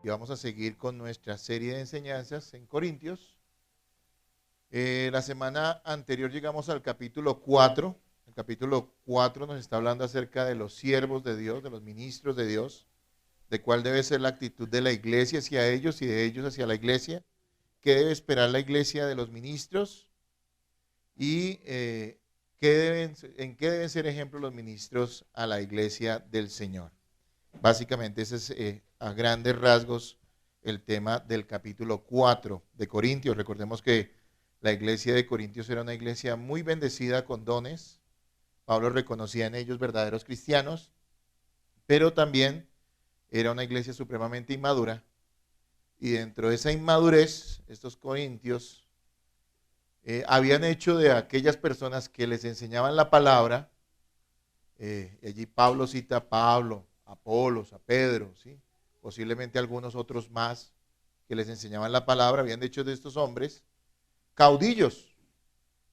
y vamos a seguir con nuestra serie de enseñanzas en Corintios. La semana anterior llegamos al capítulo 4. El capítulo 4 nos está hablando acerca de los siervos de Dios, de los ministros de Dios, de cuál debe ser la actitud de la iglesia hacia ellos y de ellos hacia la iglesia, qué debe esperar la iglesia de los ministros y en qué deben ser ejemplo los ministros a la iglesia del Señor. Básicamente ese es a grandes rasgos el tema del capítulo 4 de Corintios. Recordemos que la iglesia de Corintios era una iglesia muy bendecida con dones. Pablo reconocía en ellos verdaderos cristianos, pero también era una iglesia supremamente inmadura. Y dentro de esa inmadurez, estos corintios habían hecho de aquellas personas que les enseñaban la palabra, allí Pablo cita a Pablo, a Apolos, a Pedro, ¿sí? Posiblemente algunos otros más que les enseñaban la palabra, habían hecho de estos hombres caudillos,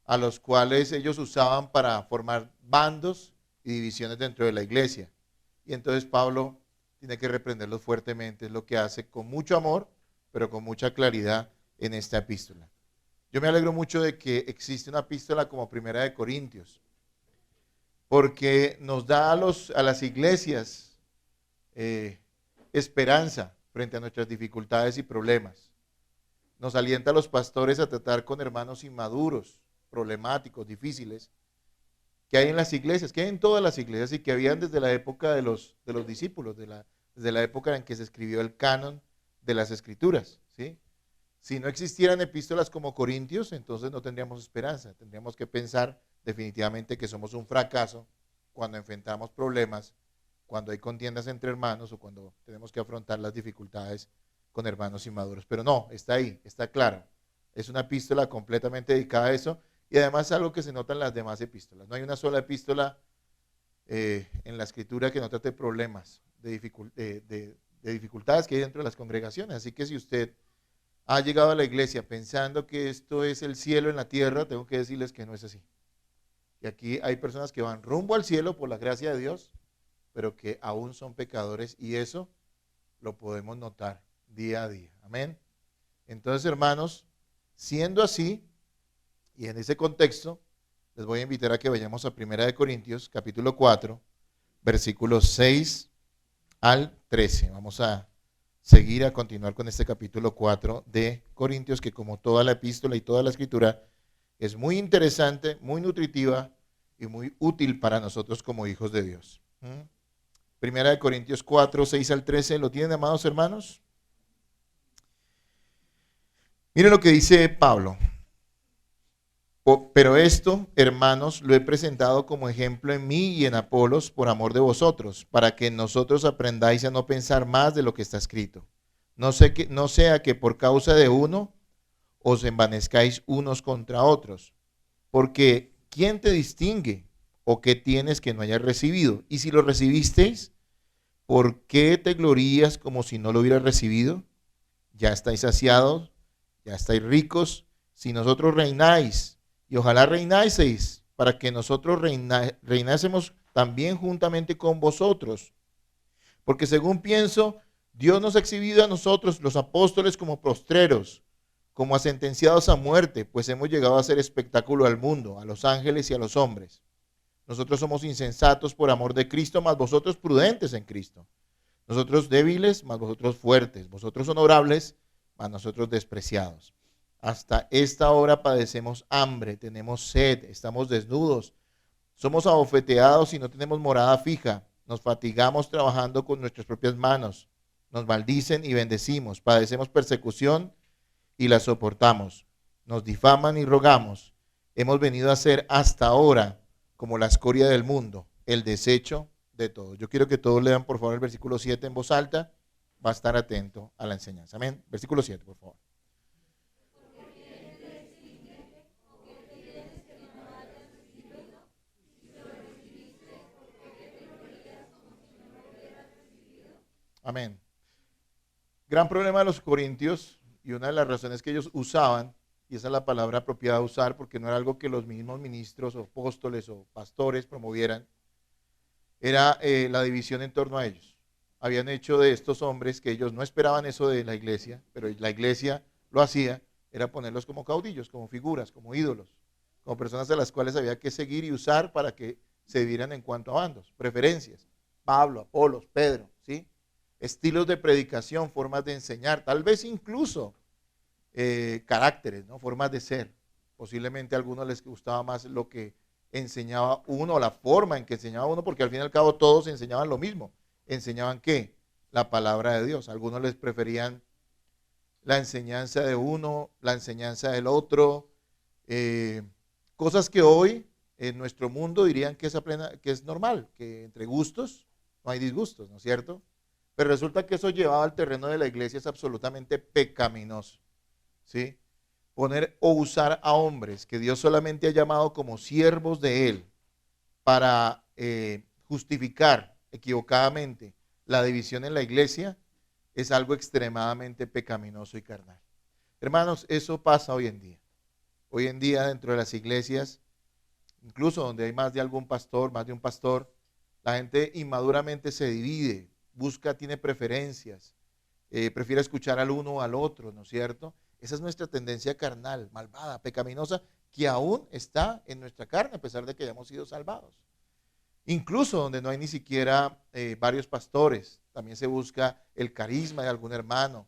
a los cuales ellos usaban para formar bandos y divisiones dentro de la iglesia. Y entonces Pablo tiene que reprenderlos fuertemente, es lo que hace con mucho amor, pero con mucha claridad en esta epístola. Yo me alegro mucho de que existe una epístola como Primera de Corintios, porque nos da a las iglesias esperanza frente a nuestras dificultades y problemas. Nos alienta a los pastores a tratar con hermanos inmaduros, problemáticos, difíciles, que hay en las iglesias, que hay en todas las iglesias y que habían desde la época de los discípulos, desde la época en que se escribió el canon de las escrituras, ¿sí? Si no existieran epístolas como Corintios, entonces no tendríamos esperanza. Tendríamos que pensar definitivamente que somos un fracaso cuando enfrentamos problemas, cuando hay contiendas entre hermanos o cuando tenemos que afrontar las dificultades con hermanos inmaduros. Pero no, está ahí, está claro. Es una epístola completamente dedicada a eso y además es algo que se nota en las demás epístolas. No hay una sola epístola en la escritura que no trate problemas, de dificultades que hay dentro de las congregaciones. Así que si usted ha llegado a la iglesia pensando que esto es el cielo en la tierra, tengo que decirles que no es así. Y aquí hay personas que van rumbo al cielo por la gracia de Dios, pero que aún son pecadores y eso lo podemos notar día a día. Amén. Entonces, hermanos, siendo así, y en ese contexto, les voy a invitar a que vayamos a 1 Corintios, capítulo 4, versículos 6 al 13. Vamos a seguir a continuar con este capítulo 4 de Corintios, que como toda la epístola y toda la escritura, es muy interesante, muy nutritiva y muy útil para nosotros como hijos de Dios. 1 Corintios 4, 6 al 13, ¿lo tienen, amados hermanos? Miren lo que dice Pablo. Pero esto, hermanos, lo he presentado como ejemplo en mí y en Apolos por amor de vosotros, para que nosotros aprendáis a no pensar más de lo que está escrito. No sea que por causa de uno os envanezcáis unos contra otros. Porque ¿quién te distingue? ¿O qué tienes que no hayas recibido? Y si lo recibisteis, ¿por qué te glorías como si no lo hubieras recibido? Ya estáis saciados, ya estáis ricos. Si nosotros reináis, y ojalá reináseis, para que nosotros reinásemos también juntamente con vosotros. Porque según pienso, Dios nos ha exhibido a nosotros, los apóstoles, como postreros, como a sentenciados a muerte, pues hemos llegado a hacer espectáculo al mundo, a los ángeles y a los hombres. Nosotros somos insensatos por amor de Cristo, mas vosotros prudentes en Cristo. Nosotros débiles, mas vosotros fuertes. Vosotros honorables, mas nosotros despreciados. Hasta esta hora padecemos hambre, tenemos sed, estamos desnudos, somos abofeteados y no tenemos morada fija, nos fatigamos trabajando con nuestras propias manos, nos maldicen y bendecimos, padecemos persecución y la soportamos, nos difaman y rogamos, hemos venido a ser hasta ahora como la escoria del mundo, el desecho de todos. Yo quiero que todos lean por favor el versículo 7 en voz alta, va a estar atento a la enseñanza. Amén. Versículo 7, por favor. Amén. Gran problema de los corintios y una de las razones que ellos usaban, y esa es la palabra apropiada a usar porque no era algo que los mismos ministros o apóstoles o pastores promovieran, era la división en torno a ellos. habían hecho de estos hombres, que ellos no esperaban eso de la iglesia, pero la iglesia lo hacía, era ponerlos como caudillos, como figuras, como ídolos, como personas a las cuales había que seguir y usar para que se dieran en cuanto a bandos, preferencias. Pablo, Apolos, Pedro, ¿sí? Estilos de predicación, formas de enseñar, tal vez incluso caracteres, ¿no? Formas de ser. Posiblemente a algunos les gustaba más lo que enseñaba uno, la forma en que enseñaba uno, porque al fin y al cabo todos enseñaban lo mismo. ¿Enseñaban qué? La palabra de Dios. Algunos les preferían la enseñanza de uno, la enseñanza del otro, cosas que hoy en nuestro mundo dirían que es normal, que entre gustos no hay disgustos, ¿no es cierto? Pero resulta que eso llevado al terreno de la iglesia es absolutamente pecaminoso, ¿sí? Poner o usar a hombres que Dios solamente ha llamado como siervos de Él para justificar equivocadamente la división en la iglesia es algo extremadamente pecaminoso y carnal. Hermanos, eso pasa hoy en día. Hoy en día dentro de las iglesias, incluso donde hay más de algún pastor, más de un pastor, la gente inmaduramente se divide, tiene preferencias, prefiere escuchar al uno o al otro, ¿no es cierto? Esa es nuestra tendencia carnal, malvada, pecaminosa, que aún está en nuestra carne a pesar de que hayamos sido salvados. Incluso donde no hay ni siquiera varios pastores, también se busca el carisma de algún hermano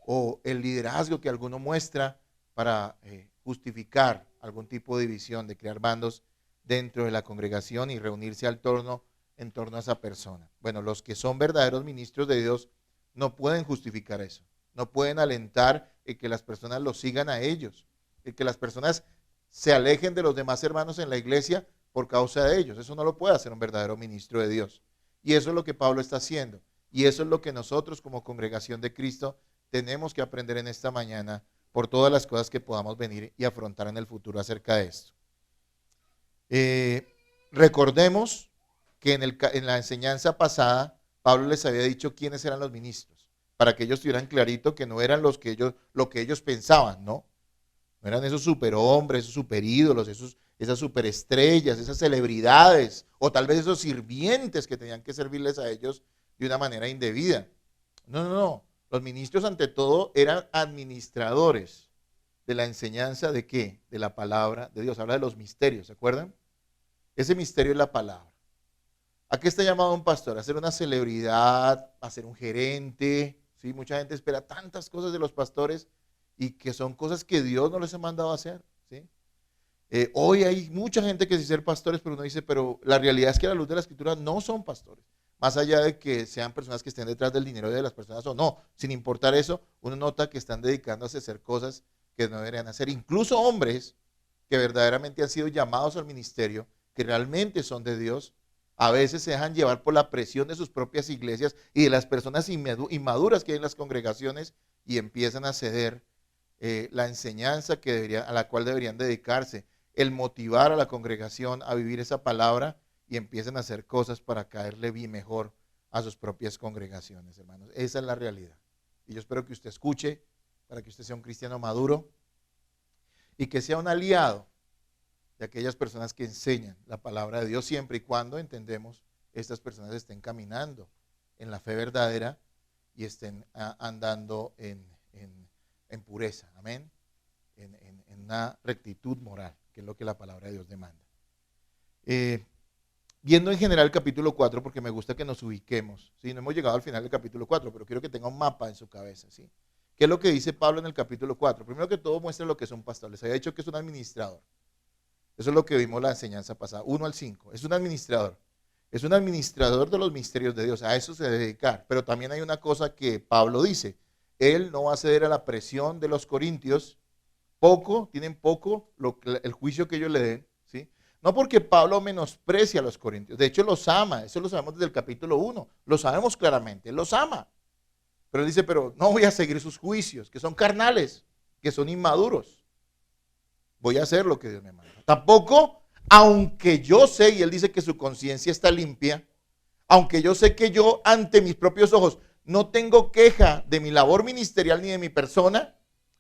o el liderazgo que alguno muestra para justificar algún tipo de división, de crear bandos dentro de la congregación y reunirse en torno a esa persona. Bueno, los que son verdaderos ministros de Dios no pueden justificar eso, no pueden alentar que las personas los sigan a ellos, que las personas se alejen de los demás hermanos en la iglesia por causa de ellos. Eso no lo puede hacer un verdadero ministro de Dios. Y eso es lo que Pablo está haciendo. Y eso es lo que nosotros como congregación de Cristo tenemos que aprender en esta mañana por todas las cosas que podamos venir y afrontar en el futuro acerca de esto. Recordemos que en la enseñanza pasada Pablo les había dicho quiénes eran los ministros, para que ellos tuvieran clarito que no eran lo que ellos pensaban, ¿no? No eran esos superhombres, esos superídolos, esas superestrellas, esas celebridades, o tal vez esos sirvientes que tenían que servirles a ellos de una manera indebida. No, no, no. Los ministros ante todo eran administradores de la enseñanza de ¿qué? De la palabra de Dios. Habla de los misterios, ¿se acuerdan? Ese misterio es la palabra. ¿A qué está llamado un pastor? A ser una celebridad, a ser un gerente. ¿Sí? Mucha gente espera tantas cosas de los pastores y que son cosas que Dios no les ha mandado a hacer. ¿Sí? Hoy hay mucha gente que dice ser pastores, pero uno dice, pero la realidad es que a la luz de la Escritura no son pastores. Más allá de que sean personas que estén detrás del dinero de las personas o no, sin importar eso, uno nota que están dedicándose a hacer cosas que no deberían hacer. Incluso hombres que verdaderamente han sido llamados al ministerio, que realmente son de Dios, a veces se dejan llevar por la presión de sus propias iglesias y de las personas inmaduras que hay en las congregaciones y empiezan a ceder la enseñanza a la cual deberían dedicarse, el motivar a la congregación a vivir esa palabra y empiezan a hacer cosas para caerle bien mejor a sus propias congregaciones, hermanos. Esa es la realidad. Y yo espero que usted escuche, para que usted sea un cristiano maduro y que sea un aliado de aquellas personas que enseñan la palabra de Dios siempre y cuando entendemos estas personas estén caminando en la fe verdadera y estén andando en pureza, amén, en una rectitud moral, que es lo que la palabra de Dios demanda. Viendo en general el capítulo 4, porque me gusta que nos ubiquemos, ¿sí? No hemos llegado al final del capítulo 4, pero quiero que tenga un mapa en su cabeza, ¿sí? ¿Qué es lo que dice Pablo en el capítulo 4? Primero que todo muestra lo que es un pastor. Les había dicho que es un administrador. Eso es lo que vimos la enseñanza pasada, 1 al 5. Es un administrador. Es un administrador de los misterios de Dios. A eso se debe dedicar. Pero también hay una cosa que Pablo dice. Él no va a ceder a la presión de los corintios. Tienen poco el juicio que ellos le den. ¿Sí? No porque Pablo menosprecia a los corintios. De hecho, los ama. Eso lo sabemos desde el capítulo 1. Lo sabemos claramente. Él los ama. Pero él dice, pero no voy a seguir sus juicios, que son carnales, que son inmaduros. Voy a hacer lo que Dios me manda. Tampoco, aunque yo sé, y él dice que su conciencia está limpia, aunque yo sé que yo ante mis propios ojos no tengo queja de mi labor ministerial ni de mi persona,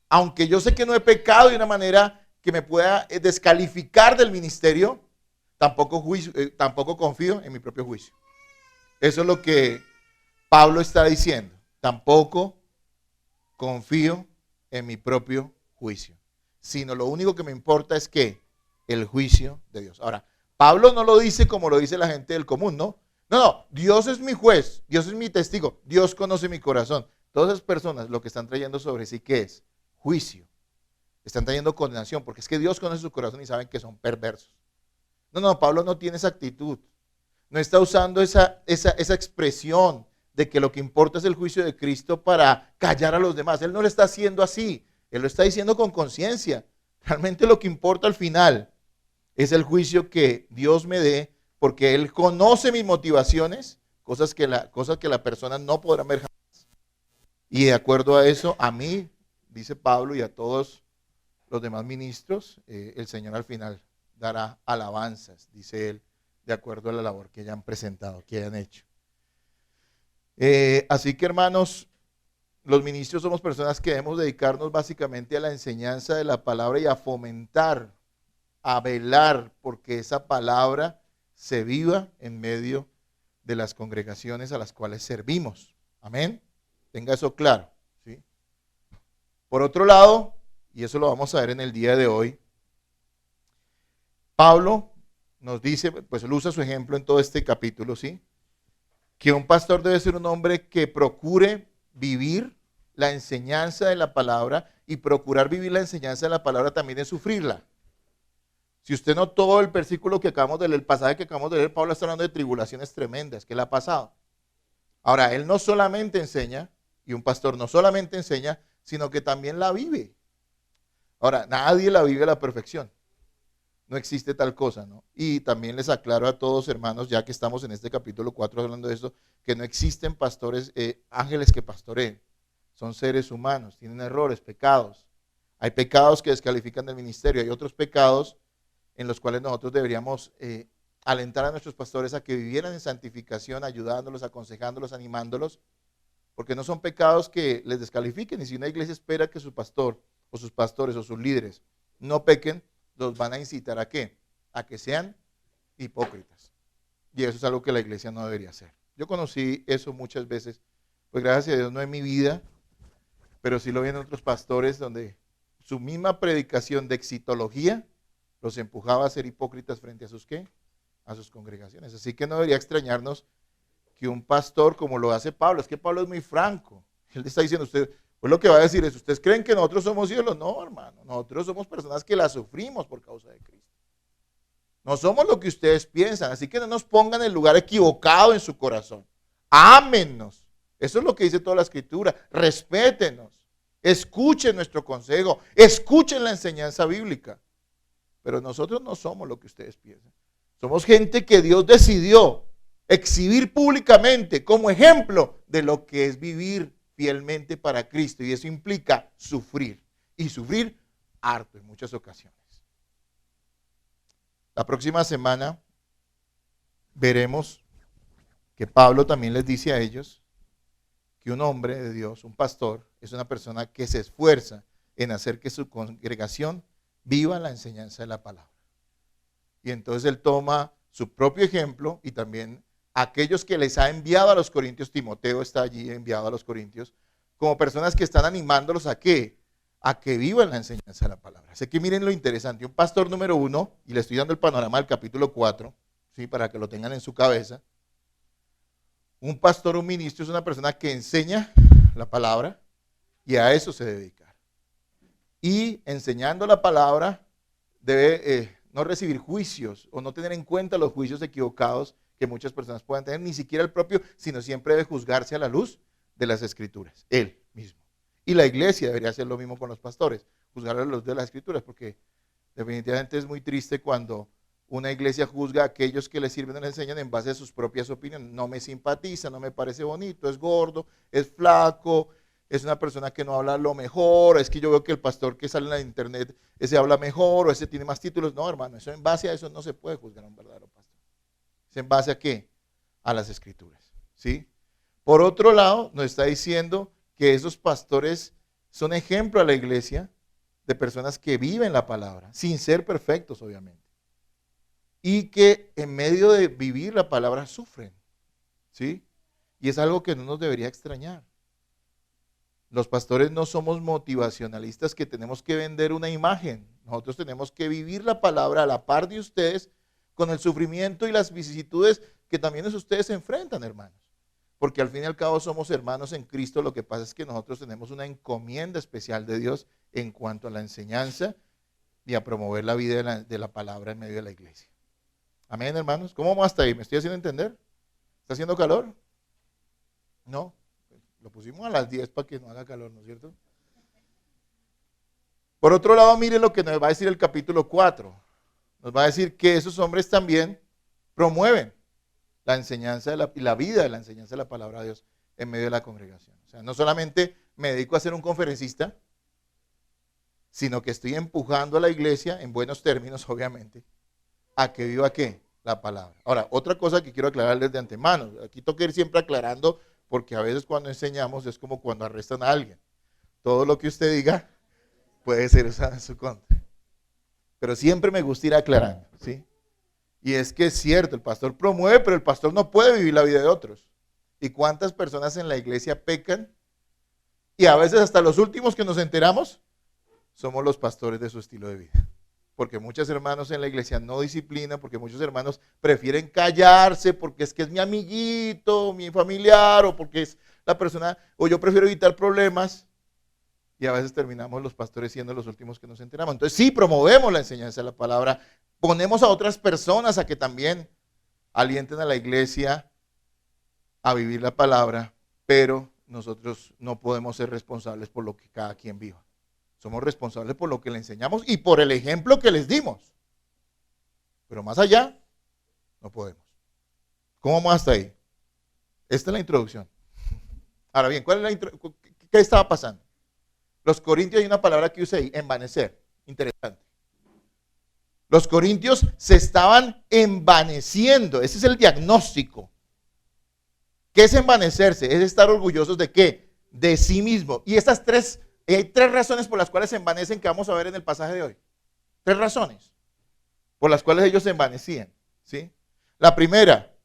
aunque yo sé que no he pecado de una manera que me pueda descalificar del ministerio, tampoco confío en mi propio juicio. Eso es lo que Pablo está diciendo, tampoco confío en mi propio juicio, sino lo único que me importa es que el juicio de Dios. Ahora, Pablo no lo dice como lo dice la gente del común, ¿no? No, Dios es mi juez, Dios es mi testigo, Dios conoce mi corazón. Todas esas personas lo que están trayendo sobre sí, ¿qué es? Juicio. Están trayendo condenación, porque es que Dios conoce su corazón y saben que son perversos. No, Pablo no tiene esa actitud. No está usando esa expresión de que lo que importa es el juicio de Cristo para callar a los demás. Él no lo está haciendo así. Él lo está diciendo con conciencia. Realmente lo que importa al final es el juicio que Dios me dé, porque Él conoce mis motivaciones, cosas que la persona no podrá ver jamás. Y de acuerdo a eso, a mí, dice Pablo, y a todos los demás ministros, el Señor al final dará alabanzas, dice Él, de acuerdo a la labor que hayan presentado, que hayan hecho. Así que, hermanos, los ministros somos personas que debemos dedicarnos básicamente a la enseñanza de la palabra y a fomentar, a velar porque esa palabra se viva en medio de las congregaciones a las cuales servimos. Amén. Tenga eso claro, ¿sí? Por otro lado, y eso lo vamos a ver en el día de hoy, Pablo nos dice, pues él usa su ejemplo en todo este capítulo, ¿sí? Que un pastor debe ser un hombre que procure vivir la enseñanza de la palabra, y procurar vivir la enseñanza de la palabra también es sufrirla. Si usted notó el versículo que acabamos de leer, el pasaje que acabamos de leer, Pablo está hablando de tribulaciones tremendas que le ha pasado. Ahora, él no solamente enseña, y un pastor no solamente enseña, sino que también la vive. Ahora, nadie la vive a la perfección. No existe tal cosa, ¿no? Y también les aclaro a todos, hermanos, ya que estamos en este capítulo 4 hablando de esto, que no existen pastores, ángeles que pastoreen. Son seres humanos, tienen errores, pecados. Hay pecados que descalifican del ministerio, hay otros pecados en los cuales nosotros deberíamos alentar a nuestros pastores a que vivieran en santificación, ayudándolos, aconsejándolos, animándolos, porque no son pecados que les descalifiquen. Y si una iglesia espera que su pastor o sus pastores o sus líderes no pequen, los van a incitar ¿a qué? A que sean hipócritas. Y eso es algo que la iglesia no debería hacer. Yo conocí eso muchas veces, pues gracias a Dios no en mi vida, pero sí lo vi en otros pastores donde su misma predicación de exitología los empujaba a ser hipócritas frente a sus ¿qué? A sus congregaciones. Así que no debería extrañarnos que un pastor, como lo hace Pablo, es que Pablo es muy franco. Él le está diciendo a usted, pues lo que va a decir es, ¿ustedes creen que nosotros somos cielos? No, hermano, nosotros somos personas que la sufrimos por causa de Cristo. No somos lo que ustedes piensan, así que no nos pongan en el lugar equivocado en su corazón. Ámennos. Eso es lo que dice toda la Escritura. Respétenos. Escuchen nuestro consejo. Escuchen la enseñanza bíblica. Pero nosotros no somos lo que ustedes piensan. Somos gente que Dios decidió exhibir públicamente como ejemplo de lo que es vivir fielmente para Cristo. Y eso implica sufrir. Y sufrir harto en muchas ocasiones. La próxima semana veremos que Pablo también les dice a ellos que un hombre de Dios, un pastor, es una persona que se esfuerza en hacer que su congregación viva la enseñanza de la palabra. Y entonces él toma su propio ejemplo y también aquellos que les ha enviado a los corintios. Timoteo está allí enviado a los corintios como personas que están animándolos ¿a qué? A que vivan la enseñanza de la palabra. Así que miren lo interesante, un pastor número 1, y le estoy dando el panorama del capítulo 4, ¿sí? Para que lo tengan en su cabeza. Un pastor, un ministro, es una persona que enseña la palabra y a eso se dedica. Y enseñando la palabra debe no recibir juicios o no tener en cuenta los juicios equivocados que muchas personas puedan tener, ni siquiera el propio, sino siempre debe juzgarse a la luz de las Escrituras, él mismo. Y la iglesia debería hacer lo mismo con los pastores, juzgar a la luz de las Escrituras, porque definitivamente es muy triste cuando una iglesia juzga a aquellos que le sirven y le enseñan en base a sus propias opiniones. No me simpatiza, no me parece bonito, es gordo, es flaco, es una persona que no habla lo mejor, es que yo veo que el pastor que sale en la internet, ese habla mejor o ese tiene más títulos. No, hermano, eso en base a eso no se puede juzgar a un verdadero pastor. ¿Es en base a qué? A las Escrituras, ¿sí? Por otro lado, nos está diciendo que esos pastores son ejemplo a la iglesia de personas que viven la palabra, sin ser perfectos, obviamente. Y que en medio de vivir la palabra sufren, ¿sí? Y es algo que no nos debería extrañar. Los pastores no somos motivacionalistas que tenemos que vender una imagen. Nosotros tenemos que vivir la palabra a la par de ustedes con el sufrimiento y las vicisitudes que también ustedes se enfrentan, hermanos. Porque al fin y al cabo somos hermanos en Cristo. Lo que pasa es que nosotros tenemos una encomienda especial de Dios en cuanto a la enseñanza y a promover la vida de la palabra en medio de la iglesia. Amén, hermanos. ¿Cómo vamos hasta ahí? ¿Me estoy haciendo entender? ¿Está haciendo calor? No. Lo pusimos a las 10 para que no haga calor, ¿no es cierto? Por otro lado, mire lo que nos va a decir el capítulo 4. Nos va a decir que esos hombres también promueven la enseñanza y la vida de la enseñanza de la palabra de Dios en medio de la congregación. O sea, no solamente me dedico a ser un conferencista, sino que estoy empujando a la iglesia, en buenos términos, obviamente, a que viva ¿qué? La palabra. Ahora, otra cosa que quiero aclararles de antemano. Aquí toca ir siempre aclarando, porque a veces cuando enseñamos es como cuando arrestan a alguien. Todo lo que usted diga puede ser usado en su contra. Pero siempre me gusta ir aclarando, ¿sí? Y es que es cierto, el pastor promueve, pero el pastor no puede vivir la vida de otros. ¿Y cuántas personas en la iglesia pecan? Y a veces hasta los últimos que nos enteramos somos los pastores de su estilo de vida. Porque muchos hermanos en la iglesia no disciplinan, porque muchos hermanos prefieren callarse, porque es que es mi amiguito, mi familiar, o porque es la persona, o yo prefiero evitar problemas, y a veces terminamos los pastores siendo los últimos que nos enteramos. Entonces sí, promovemos la enseñanza de la palabra, ponemos a otras personas a que también alienten a la iglesia a vivir la palabra, pero nosotros no podemos ser responsables por lo que cada quien viva. Somos responsables por lo que le enseñamos y por el ejemplo que les dimos. Pero más allá, no podemos. ¿Cómo vamos hasta ahí? Esta es la introducción. Ahora bien, ¿qué estaba pasando? Los corintios, hay una palabra que usé ahí, envanecer. Interesante. Los corintios se estaban envaneciendo. Ese es el diagnóstico. ¿Qué es envanecerse? Es estar orgullosos de ¿qué? De sí mismo. Y hay tres razones por las cuales se envanecen que vamos a ver en el pasaje de hoy. Tres razones por las cuales ellos se envanecían, ¿sí? La primera,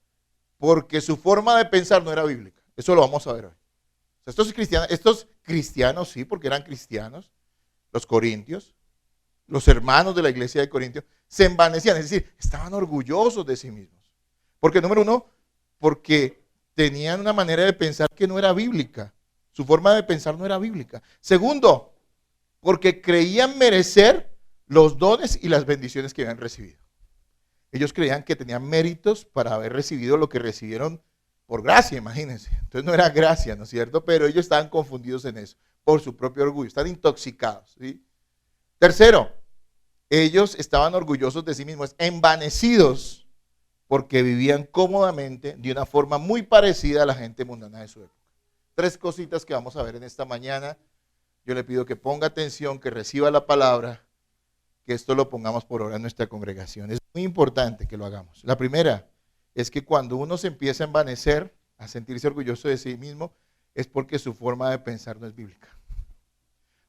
porque su forma de pensar no era bíblica. Eso lo vamos a ver hoy. O sea, estos cristianos, sí, porque eran cristianos, los corintios, los hermanos de la iglesia de Corintios, se envanecían, es decir, estaban orgullosos de sí mismos. Porque número uno, porque tenían una manera de pensar que no era bíblica. Su forma de pensar no era bíblica. Segundo, porque creían merecer los dones y las bendiciones que habían recibido. Ellos creían que tenían méritos para haber recibido lo que recibieron por gracia, imagínense. Entonces no era gracia, ¿no es cierto? Pero ellos estaban confundidos en eso, por su propio orgullo, están intoxicados, ¿sí? Tercero, ellos estaban orgullosos de sí mismos, envanecidos, porque vivían cómodamente de una forma muy parecida a la gente mundana de su época. Tres cositas que vamos a ver en esta mañana. Yo le pido que ponga atención, que reciba la palabra, que esto lo pongamos por ahora en nuestra congregación. Es muy importante que lo hagamos. La primera es que cuando uno se empieza a envanecer, a sentirse orgulloso de sí mismo, es porque su forma de pensar no es bíblica.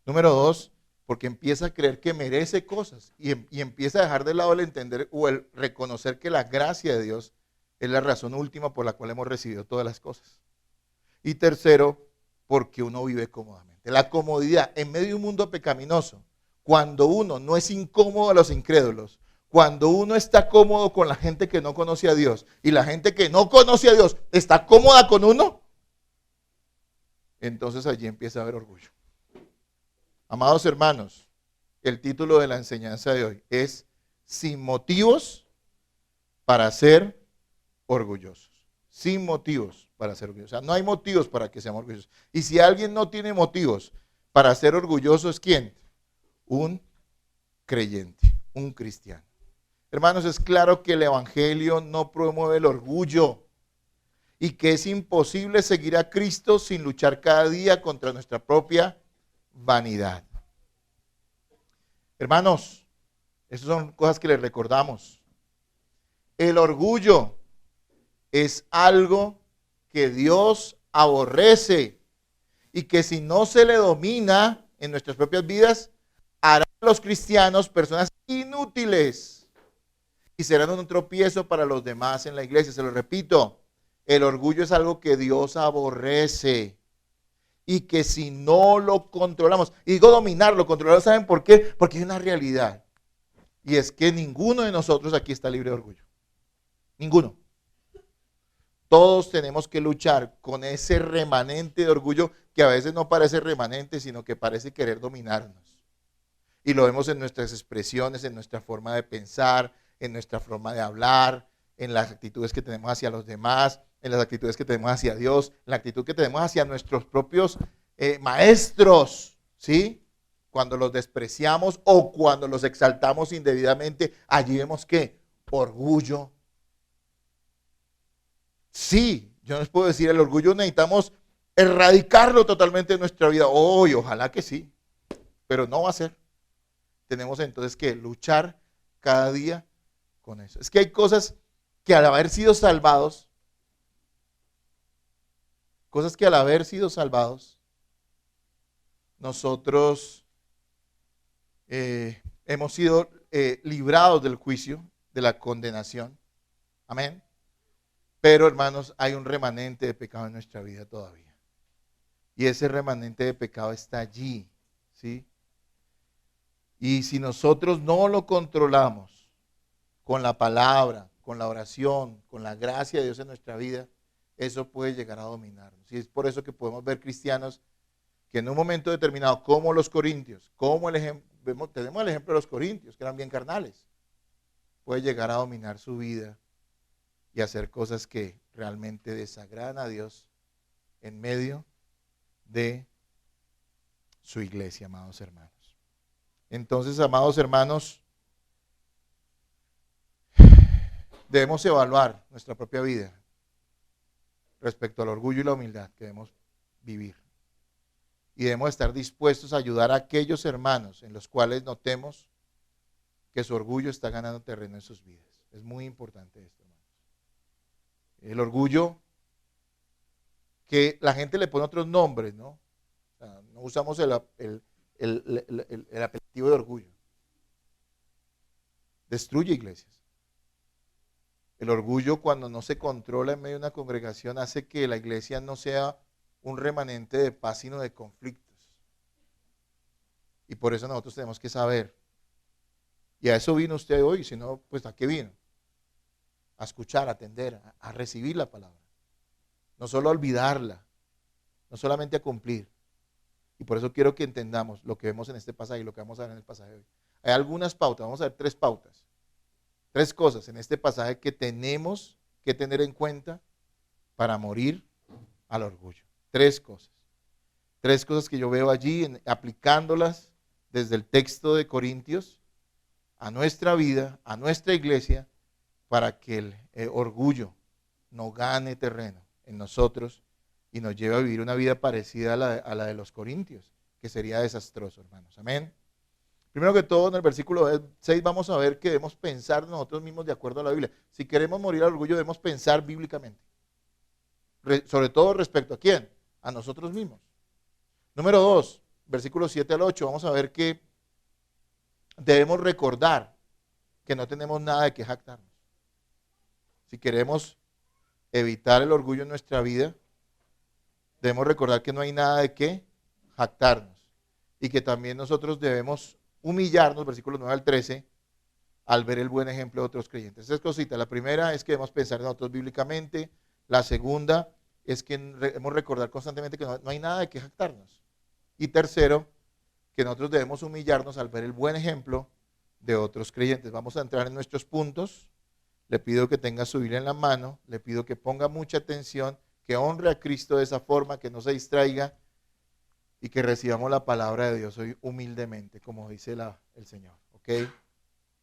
Número dos, porque empieza a creer que merece cosas y empieza a dejar de lado el entender o el reconocer que la gracia de Dios es la razón última por la cual hemos recibido todas las cosas. Y tercero, porque uno vive cómodamente. La comodidad en medio de un mundo pecaminoso, cuando uno no es incómodo a los incrédulos, cuando uno está cómodo con la gente que no conoce a Dios y la gente que no conoce a Dios está cómoda con uno, entonces allí empieza a haber orgullo. Amados hermanos, el título de la enseñanza de hoy es Sin motivos para ser orgullosos. Sin motivos para ser orgullosos. O sea, no hay motivos para que seamos orgullosos. Y si alguien no tiene motivos para ser orgulloso, ¿es quién? Un creyente, un cristiano. Hermanos, es claro que el evangelio no promueve el orgullo y que es imposible seguir a Cristo sin luchar cada día contra nuestra propia vanidad. Hermanos, esas son cosas que les recordamos. El orgullo es algo que Dios aborrece y que si no se le domina en nuestras propias vidas, hará a los cristianos personas inútiles y serán un tropiezo para los demás en la iglesia. Se lo repito, El orgullo es algo que Dios aborrece y que si no lo controlamos, y digo dominarlo, controlarlo, ¿saben por qué? Porque hay una realidad, y es que ninguno de nosotros aquí está libre de orgullo. Ninguno. Todos tenemos que luchar con ese remanente de orgullo que a veces no parece remanente, sino que parece querer dominarnos. Y lo vemos en nuestras expresiones, en nuestra forma de pensar, en nuestra forma de hablar, en las actitudes que tenemos hacia los demás, en las actitudes que tenemos hacia Dios, en la actitud que tenemos hacia nuestros propios maestros, ¿sí? Cuando los despreciamos o cuando los exaltamos indebidamente, allí vemos que orgullo. Sí, yo les puedo decir, el orgullo necesitamos erradicarlo totalmente de nuestra vida. Hoy, ojalá que sí, pero no va a ser. Tenemos entonces que luchar cada día con eso. Es que hay cosas que al haber sido salvados, nosotros hemos sido librados del juicio, de la condenación. Amén. Pero hermanos, hay un remanente de pecado en nuestra vida todavía. Y ese remanente de pecado está allí, ¿sí? Y si nosotros no lo controlamos con la palabra, con la oración, con la gracia de Dios en nuestra vida, eso puede llegar a dominarnos. Y es por eso que podemos ver cristianos que en un momento determinado, como los corintios, tenemos el ejemplo de los corintios, que eran bien carnales, puede llegar a dominar su vida y hacer cosas que realmente desagradan a Dios en medio de su iglesia, amados hermanos. Entonces, amados hermanos, debemos evaluar nuestra propia vida respecto al orgullo y la humildad que debemos vivir. Y debemos estar dispuestos a ayudar a aquellos hermanos en los cuales notemos que su orgullo está ganando terreno en sus vidas. Es muy importante esto, hermanos. El orgullo, que la gente le pone otros nombres, ¿no? O sea, no usamos el apelativo de orgullo. Destruye iglesias. El orgullo, cuando no se controla en medio de una congregación, hace que la iglesia no sea un remanente de paz, sino de conflictos. Y por eso nosotros tenemos que saber. Y a eso vino usted hoy, si no, pues ¿a qué vino? A escuchar, a atender, a recibir la palabra. No solo a olvidarla, no solamente a cumplir. Y por eso quiero que entendamos lo que vemos en este pasaje y lo que vamos a ver en el pasaje de hoy. Hay algunas pautas, vamos a ver 3 pautas. 3 cosas en este pasaje que tenemos que tener en cuenta para morir al orgullo. 3 cosas. 3 cosas que yo veo allí, aplicándolas desde el texto de Corintios a nuestra vida, a nuestra iglesia, para que el orgullo no gane terreno en nosotros y nos lleve a vivir una vida parecida a la de los corintios, que sería desastroso, hermanos. Amén. Primero que todo, en el versículo 6 vamos a ver que debemos pensar nosotros mismos de acuerdo a la Biblia. Si queremos morir al orgullo, debemos pensar bíblicamente. Sobre todo respecto a quién, a nosotros mismos. Número 2, versículos 7 al 8, vamos a ver que debemos recordar que no tenemos nada de qué jactarnos. Si queremos evitar el orgullo en nuestra vida, debemos recordar que no hay nada de qué jactarnos. Y que también nosotros debemos humillarnos, versículos 9 al 13, al ver el buen ejemplo de otros creyentes. 3 cositas. La primera es que debemos pensar en nosotros bíblicamente. La segunda es que debemos recordar constantemente que no hay nada de qué jactarnos. Y tercero, que nosotros debemos humillarnos al ver el buen ejemplo de otros creyentes. Vamos a entrar en nuestros puntos. Le pido que tenga su Biblia en la mano. Le pido que ponga mucha atención, que honre a Cristo de esa forma, que no se distraiga y que recibamos la palabra de Dios hoy humildemente, como dice el Señor. ¿Ok?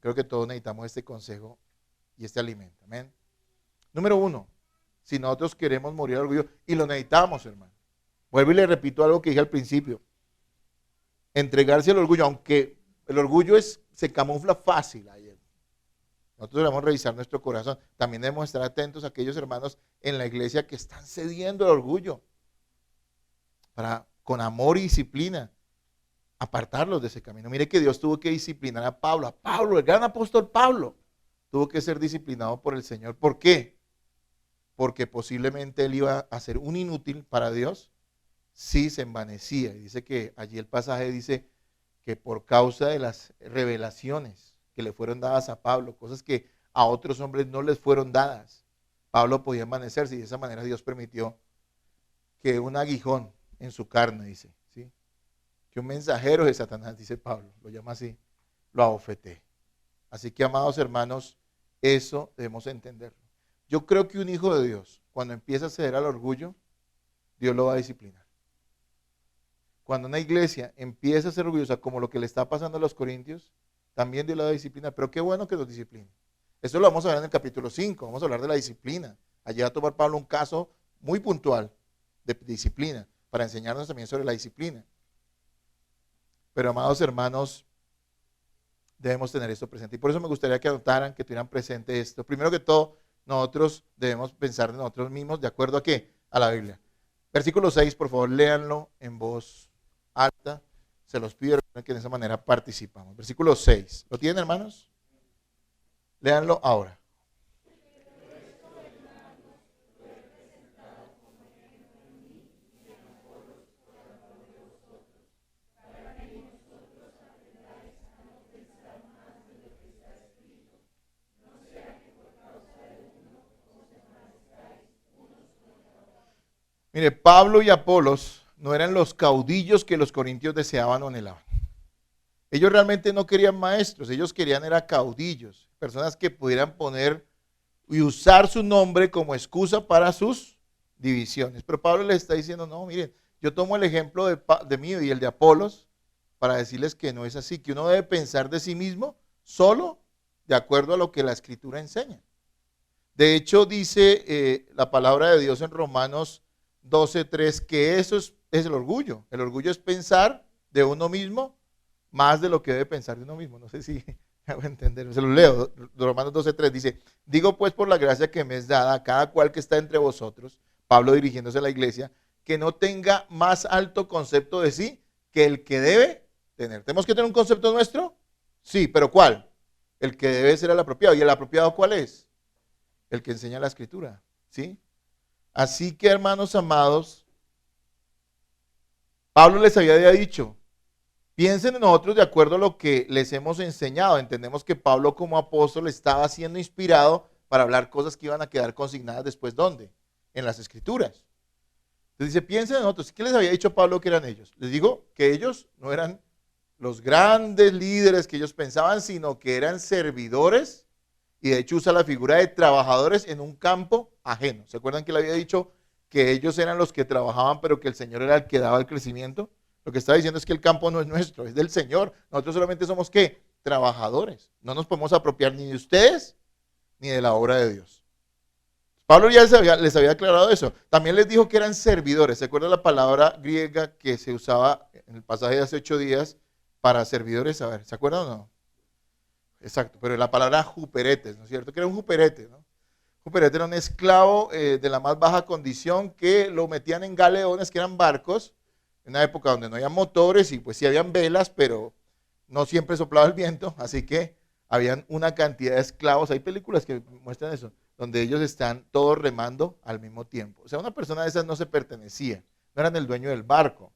Creo que todos necesitamos este consejo y este alimento. Amén. Número 1, si nosotros queremos morir al orgullo, y lo necesitamos, hermano. Vuelvo y le repito algo que dije al principio. Entregarse al orgullo, aunque el orgullo se camufla fácil ayer. Nosotros debemos revisar nuestro corazón. También debemos estar atentos a aquellos hermanos en la iglesia que están cediendo al orgullo. Para, con amor y disciplina, apartarlos de ese camino. Mire que Dios tuvo que disciplinar a Pablo. A Pablo, el gran apóstol Pablo, tuvo que ser disciplinado por el Señor. ¿Por qué? porque posiblemente él iba a ser un inútil para Dios si se envanecía. Y dice que allí el pasaje dice que por causa de las revelaciones que le fueron dadas a Pablo, cosas que a otros hombres no les fueron dadas, Pablo podía envanecerse y de esa manera Dios permitió que un aguijón en su carne, dice, ¿sí? Que un mensajero de Satanás, dice Pablo, lo llama así, lo abofeté. Así que, amados hermanos, eso debemos entenderlo. Yo creo que un hijo de Dios, cuando empieza a ceder al orgullo, Dios lo va a disciplinar. Cuando una iglesia empieza a ser orgullosa, como lo que le está pasando a los corintios, también Dios la va a disciplinar. Pero qué bueno que nos discipline. Eso lo vamos a ver en el capítulo 5, vamos a hablar de la disciplina. Allí va a tomar Pablo un caso muy puntual de disciplina, para enseñarnos también sobre la disciplina. Pero, amados hermanos, debemos tener esto presente. Y por eso me gustaría que anotaran, que tuvieran presente esto. Primero que todo, nosotros debemos pensar en nosotros mismos, ¿de acuerdo a qué? A la Biblia. Versículo 6, por favor, léanlo en voz alta. Se los pido que de esa manera participamos. Versículo 6. ¿Lo tienen, hermanos? Léanlo ahora. Mire, Pablo y Apolos no eran los caudillos que los corintios deseaban o anhelaban. Ellos realmente no querían maestros, ellos querían era caudillos, personas que pudieran poner y usar su nombre como excusa para sus divisiones. Pero Pablo les está diciendo, no, miren, yo tomo el ejemplo de mí y el de Apolos para decirles que no es así, que uno debe pensar de sí mismo solo de acuerdo a lo que la Escritura enseña. De hecho, dice la palabra de Dios en Romanos 12:3, que eso es el orgullo. El orgullo es pensar de uno mismo más de lo que debe pensar de uno mismo. No sé si me hago entender. Se lo leo. Romanos 12:3 dice, digo pues por la gracia que me es dada a cada cual que está entre vosotros, Pablo dirigiéndose a la iglesia, que no tenga más alto concepto de sí que el que debe tener. ¿Tenemos que tener un concepto nuestro? Sí, pero ¿cuál? El que debe ser el apropiado. ¿Y el apropiado cuál es? El que enseña la Escritura. ¿Sí? Así que, hermanos amados, Pablo les había dicho, piensen en nosotros de acuerdo a lo que les hemos enseñado. Entendemos que Pablo como apóstol estaba siendo inspirado para hablar cosas que iban a quedar consignadas después, ¿dónde? En las Escrituras. Entonces dice, piensen en nosotros. ¿Qué les había dicho Pablo que eran ellos? Les digo que ellos no eran los grandes líderes que ellos pensaban, sino que eran servidores. Y de hecho usa la figura de trabajadores en un campo ajeno. ¿Se acuerdan que le había dicho que ellos eran los que trabajaban, pero que el Señor era el que daba el crecimiento? Lo que está diciendo es que el campo no es nuestro, es del Señor. Nosotros solamente somos, ¿qué? Trabajadores. No nos podemos apropiar ni de ustedes, ni de la obra de Dios. Pablo ya les había aclarado eso. También les dijo que eran servidores. ¿Se acuerdan la palabra griega que se usaba en el pasaje de hace 8 días para servidores? A ver, ¿se acuerdan o no? Exacto, pero la palabra juperetes, ¿no es cierto? Que era un juperete, ¿no? Juperete era un esclavo de la más baja condición que lo metían en galeones, que eran barcos, en una época donde no había motores y pues sí habían velas, pero no siempre soplaba el viento, así que habían una cantidad de esclavos. Hay películas que muestran eso, donde ellos están todos remando al mismo tiempo. O sea, una persona de esas no se pertenecía, no eran el dueño del barco.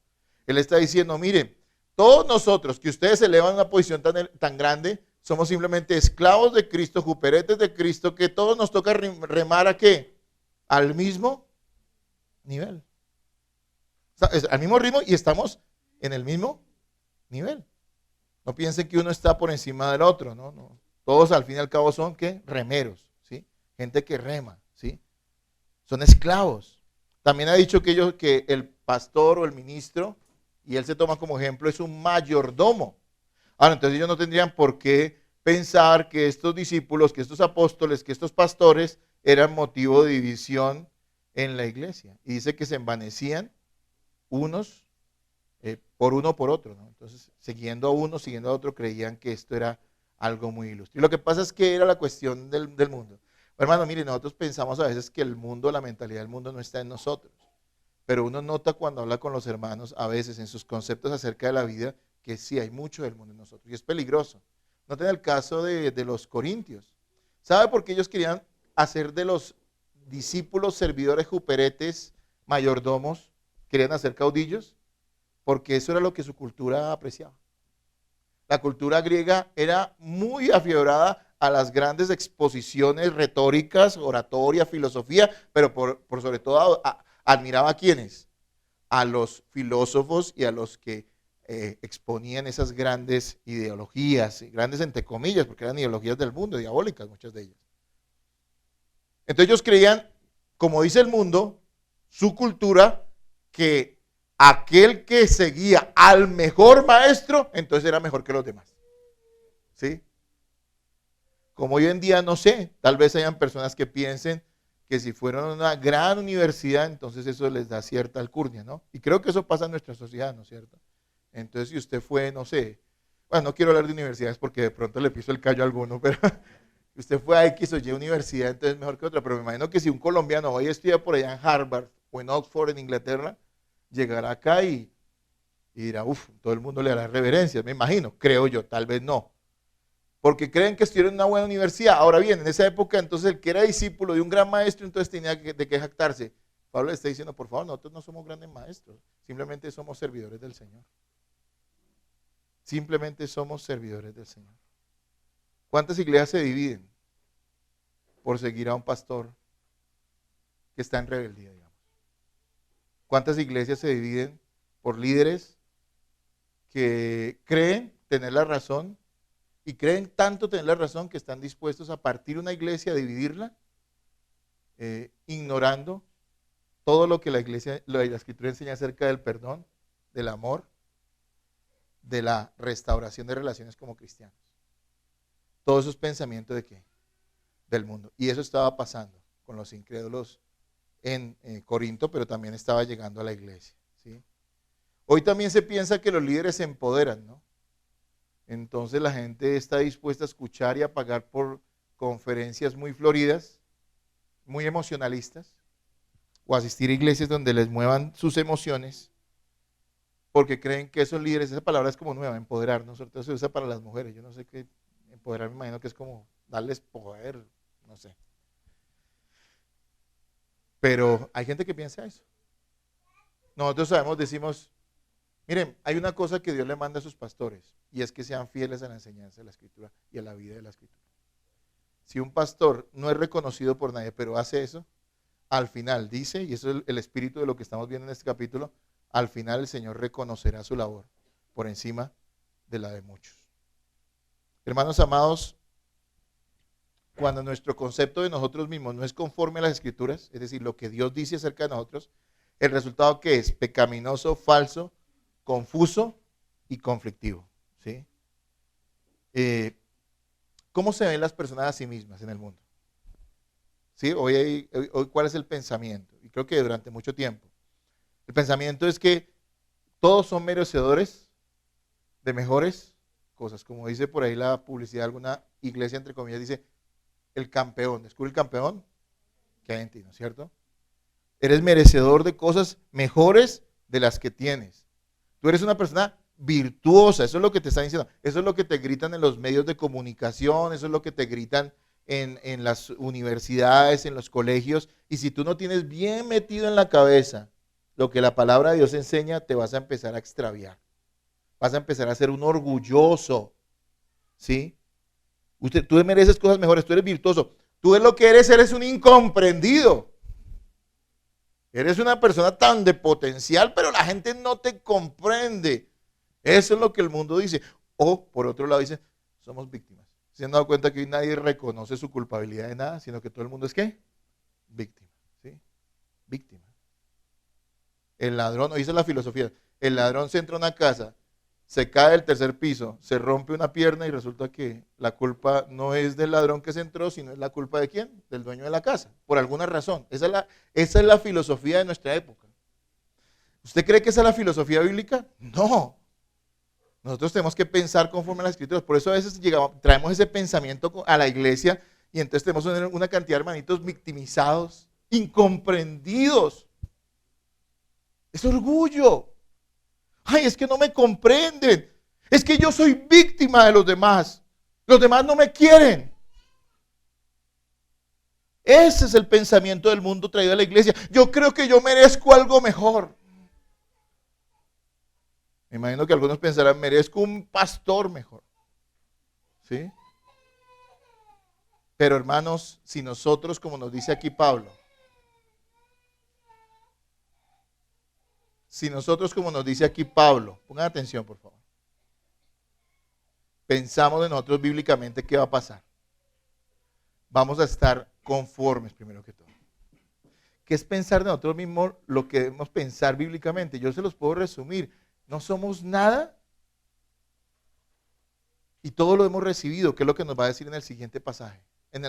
Él está diciendo, miren, todos nosotros que ustedes se elevan a una posición tan grande, somos simplemente esclavos de Cristo, juperetes de Cristo, que todos nos toca remar ¿a qué? Al mismo nivel. Al mismo ritmo y estamos en el mismo nivel. No piensen que uno está por encima del otro, no, no. Todos al fin y al cabo son ¿qué? Remeros, ¿sí? Gente que rema, ¿sí? Son esclavos. También ha dicho que el pastor o el ministro, y él se toma como ejemplo, es un mayordomo. Ahora, entonces ellos no tendrían por qué pensar que estos discípulos, que estos apóstoles, que estos pastores eran motivo de división en la iglesia. Y dice que se envanecían unos por uno o por otro, ¿no? Entonces, siguiendo a uno, siguiendo a otro, creían que esto era algo muy ilustre. Y lo que pasa es que era la cuestión del mundo. Hermano, miren, nosotros pensamos a veces que el mundo, la mentalidad del mundo no está en nosotros. Pero uno nota cuando habla con los hermanos, a veces en sus conceptos acerca de la vida, que sí hay mucho del mundo en nosotros y es peligroso. Noten el caso de los corintios. ¿Sabe por qué ellos querían hacer de los discípulos, servidores, juperetes, mayordomos, querían hacer caudillos, porque eso era lo que su cultura apreciaba. La cultura griega era muy afiebrada a las grandes exposiciones retóricas, oratoria, filosofía, pero por sobre todo admiraba a quienes, a los filósofos y a los que exponían esas grandes ideologías, grandes entre comillas, porque eran ideologías del mundo, diabólicas muchas de ellas. Entonces ellos creían, como dice el mundo, su cultura, que aquel que seguía al mejor maestro, entonces era mejor que los demás. ¿Sí? Como hoy en día, no sé, tal vez hayan personas que piensen que si fueron a una gran universidad, entonces eso les da cierta alcurnia, ¿no? Y creo que eso pasa en nuestra sociedad, ¿no es cierto? Entonces, si usted fue, no sé, bueno, no quiero hablar de universidades porque de pronto le piso el callo a alguno, pero usted fue a X o Y universidad, entonces es mejor que otra, pero me imagino que si un colombiano hoy estudia por allá en Harvard o en Oxford, en Inglaterra, llegará acá y dirá, uff, todo el mundo le hará reverencias, me imagino, creo yo, tal vez no. Porque creen que estuvieron en una buena universidad. Ahora bien, en esa época, entonces el que era discípulo de un gran maestro, entonces tenía de qué jactarse. Pablo le está diciendo, por favor, nosotros no somos grandes maestros, simplemente somos servidores del Señor. Simplemente somos servidores del Señor. ¿Cuántas iglesias se dividen por seguir a un pastor que está en rebeldía, digamos? ¿Cuántas iglesias se dividen por líderes que creen tener la razón y creen tanto tener la razón que están dispuestos a partir una iglesia, a dividirla, ignorando todo lo que la Escritura enseña acerca del perdón, del amor, de la restauración de relaciones como cristianos? Todos esos pensamientos de qué? Del mundo. Y eso estaba pasando con los incrédulos en Corinto, pero también estaba llegando a la iglesia, ¿sí? Hoy también se piensa que los líderes se empoderan, ¿no? Entonces la gente está dispuesta a escuchar y a pagar por conferencias muy floridas, muy emocionalistas, o asistir a iglesias donde les muevan sus emociones, porque creen que esos líderes, esa palabra es como nueva, empoderar, ¿no? Sobre todo se usa para las mujeres, yo no sé qué, empoderar me imagino que es como darles poder, no sé. Pero hay gente que piensa eso. Nosotros sabemos, decimos, miren, hay una cosa que Dios le manda a sus pastores, y es que sean fieles a la enseñanza de la Escritura y a la vida de la Escritura. Si un pastor no es reconocido por nadie, pero hace eso, al final dice, y eso es el espíritu de lo que estamos viendo en este capítulo, al final el Señor reconocerá su labor por encima de la de muchos. Hermanos amados, cuando nuestro concepto de nosotros mismos no es conforme a las Escrituras, es decir, lo que Dios dice acerca de nosotros, el resultado ¿qué es? Pecaminoso, falso, confuso y conflictivo, ¿sí? ¿Cómo se ven las personas a sí mismas en el mundo? ¿Sí? Hoy, ¿cuál es el pensamiento? Y creo que durante mucho tiempo. El pensamiento es que todos son merecedores de mejores cosas. Como dice por ahí la publicidad de alguna iglesia, entre comillas, dice, el campeón. ¿Descubre el campeón que hay en ti, no es cierto? Eres merecedor de cosas mejores de las que tienes. Tú eres una persona virtuosa, eso es lo que te están diciendo, eso es lo que te gritan en los medios de comunicación, eso es lo que te gritan en las universidades, en los colegios, y si tú no tienes bien metido en la cabeza lo que la palabra de Dios enseña, te vas a empezar a extraviar, vas a empezar a ser un orgulloso, ¿sí? Tú mereces cosas mejores, tú eres virtuoso, tú lo que eres un incomprendido. Eres una persona tan de potencial, pero la gente no te comprende. Eso es lo que el mundo dice. O, por otro lado, dice, somos víctimas. ¿Se han dado cuenta que hoy nadie reconoce su culpabilidad de nada, sino que todo el mundo es ¿qué? Víctima. ¿Sí? Víctima. El ladrón, hoy dice la filosofía, el ladrón se entra a una casa, se cae del tercer piso, se rompe una pierna y resulta que la culpa no es del ladrón que se entró, sino es la culpa de ¿quién? Del dueño de la casa, por alguna razón. Esa es la filosofía de nuestra época. ¿Usted cree que esa es la filosofía bíblica? No. Nosotros tenemos que pensar conforme a las Escrituras. Por eso a veces traemos ese pensamiento a la iglesia y entonces tenemos una cantidad de hermanitos victimizados, incomprendidos. Es orgullo. Ay, es que no me comprenden. Es que yo soy víctima de los demás. Los demás no me quieren. Ese es el pensamiento del mundo traído a la iglesia. Yo creo que yo merezco algo mejor. Me imagino que algunos pensarán, merezco un pastor mejor. ¿Sí? Pero hermanos, si nosotros, como nos dice aquí Pablo, pongan atención por favor, pensamos de nosotros bíblicamente, ¿qué va a pasar? Vamos a estar conformes primero que todo. ¿Qué es pensar de nosotros mismos lo que debemos pensar bíblicamente? Yo se los puedo resumir. No somos nada y todo lo hemos recibido, que es lo que nos va a decir en el siguiente pasaje, en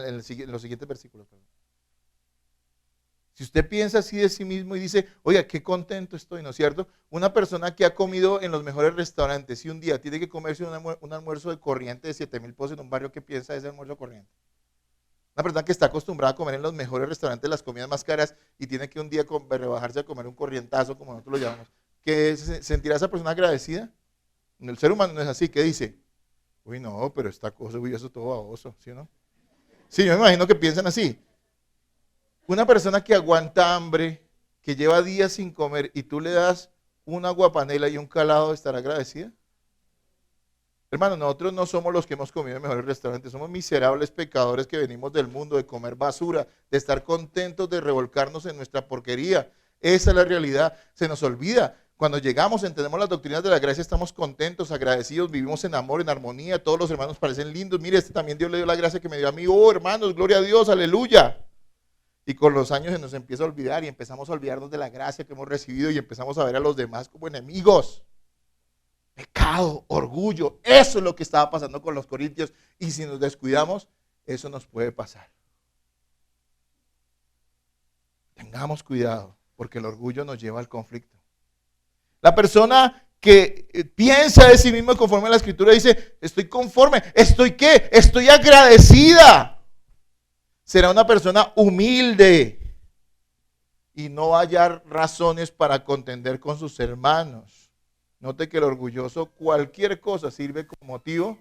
los siguientes versículos. Perdón. Si usted piensa así de sí mismo y dice, oiga, qué contento estoy, ¿no es cierto? Una persona que ha comido en los mejores restaurantes y un día tiene que comerse un almuerzo de corriente de 7,000 pesos en un barrio, ¿qué piensa de ese almuerzo corriente? Una persona que está acostumbrada a comer en los mejores restaurantes las comidas más caras y tiene que un día rebajarse a comer un corrientazo, como nosotros lo llamamos, ¿que sentirá esa persona agradecida? El ser humano no es así. ¿Qué dice? Uy, no, pero esta cosa, uy, eso todo baboso, ¿sí o no? Sí, yo me imagino que piensan así. Una persona que aguanta hambre, que lleva días sin comer y tú le das una guapanela y un calado, ¿estará agradecida? Hermano, nosotros no somos los que hemos comido en mejores restaurantes, somos miserables pecadores que venimos del mundo de comer basura, de estar contentos de revolcarnos en nuestra porquería. Esa es la realidad, se nos olvida. Cuando llegamos, entendemos las doctrinas de la gracia, estamos contentos, agradecidos, vivimos en amor, en armonía, todos los hermanos parecen lindos. Mire, también Dios le dio la gracia que me dio a mí. Oh, hermanos, gloria a Dios, aleluya. Y con los años se nos empieza a olvidar y empezamos a olvidarnos de la gracia que hemos recibido y empezamos a ver a los demás como enemigos. Pecado, orgullo, eso es lo que estaba pasando con los corintios y si nos descuidamos, eso nos puede pasar. Tengamos cuidado porque el orgullo nos lleva al conflicto. La persona que piensa de sí mismo conforme a la escritura dice, estoy conforme, ¿estoy qué? Estoy agradecida. Será una persona humilde y no va a hallar razones para contender con sus hermanos. Note que el orgulloso, cualquier cosa sirve como motivo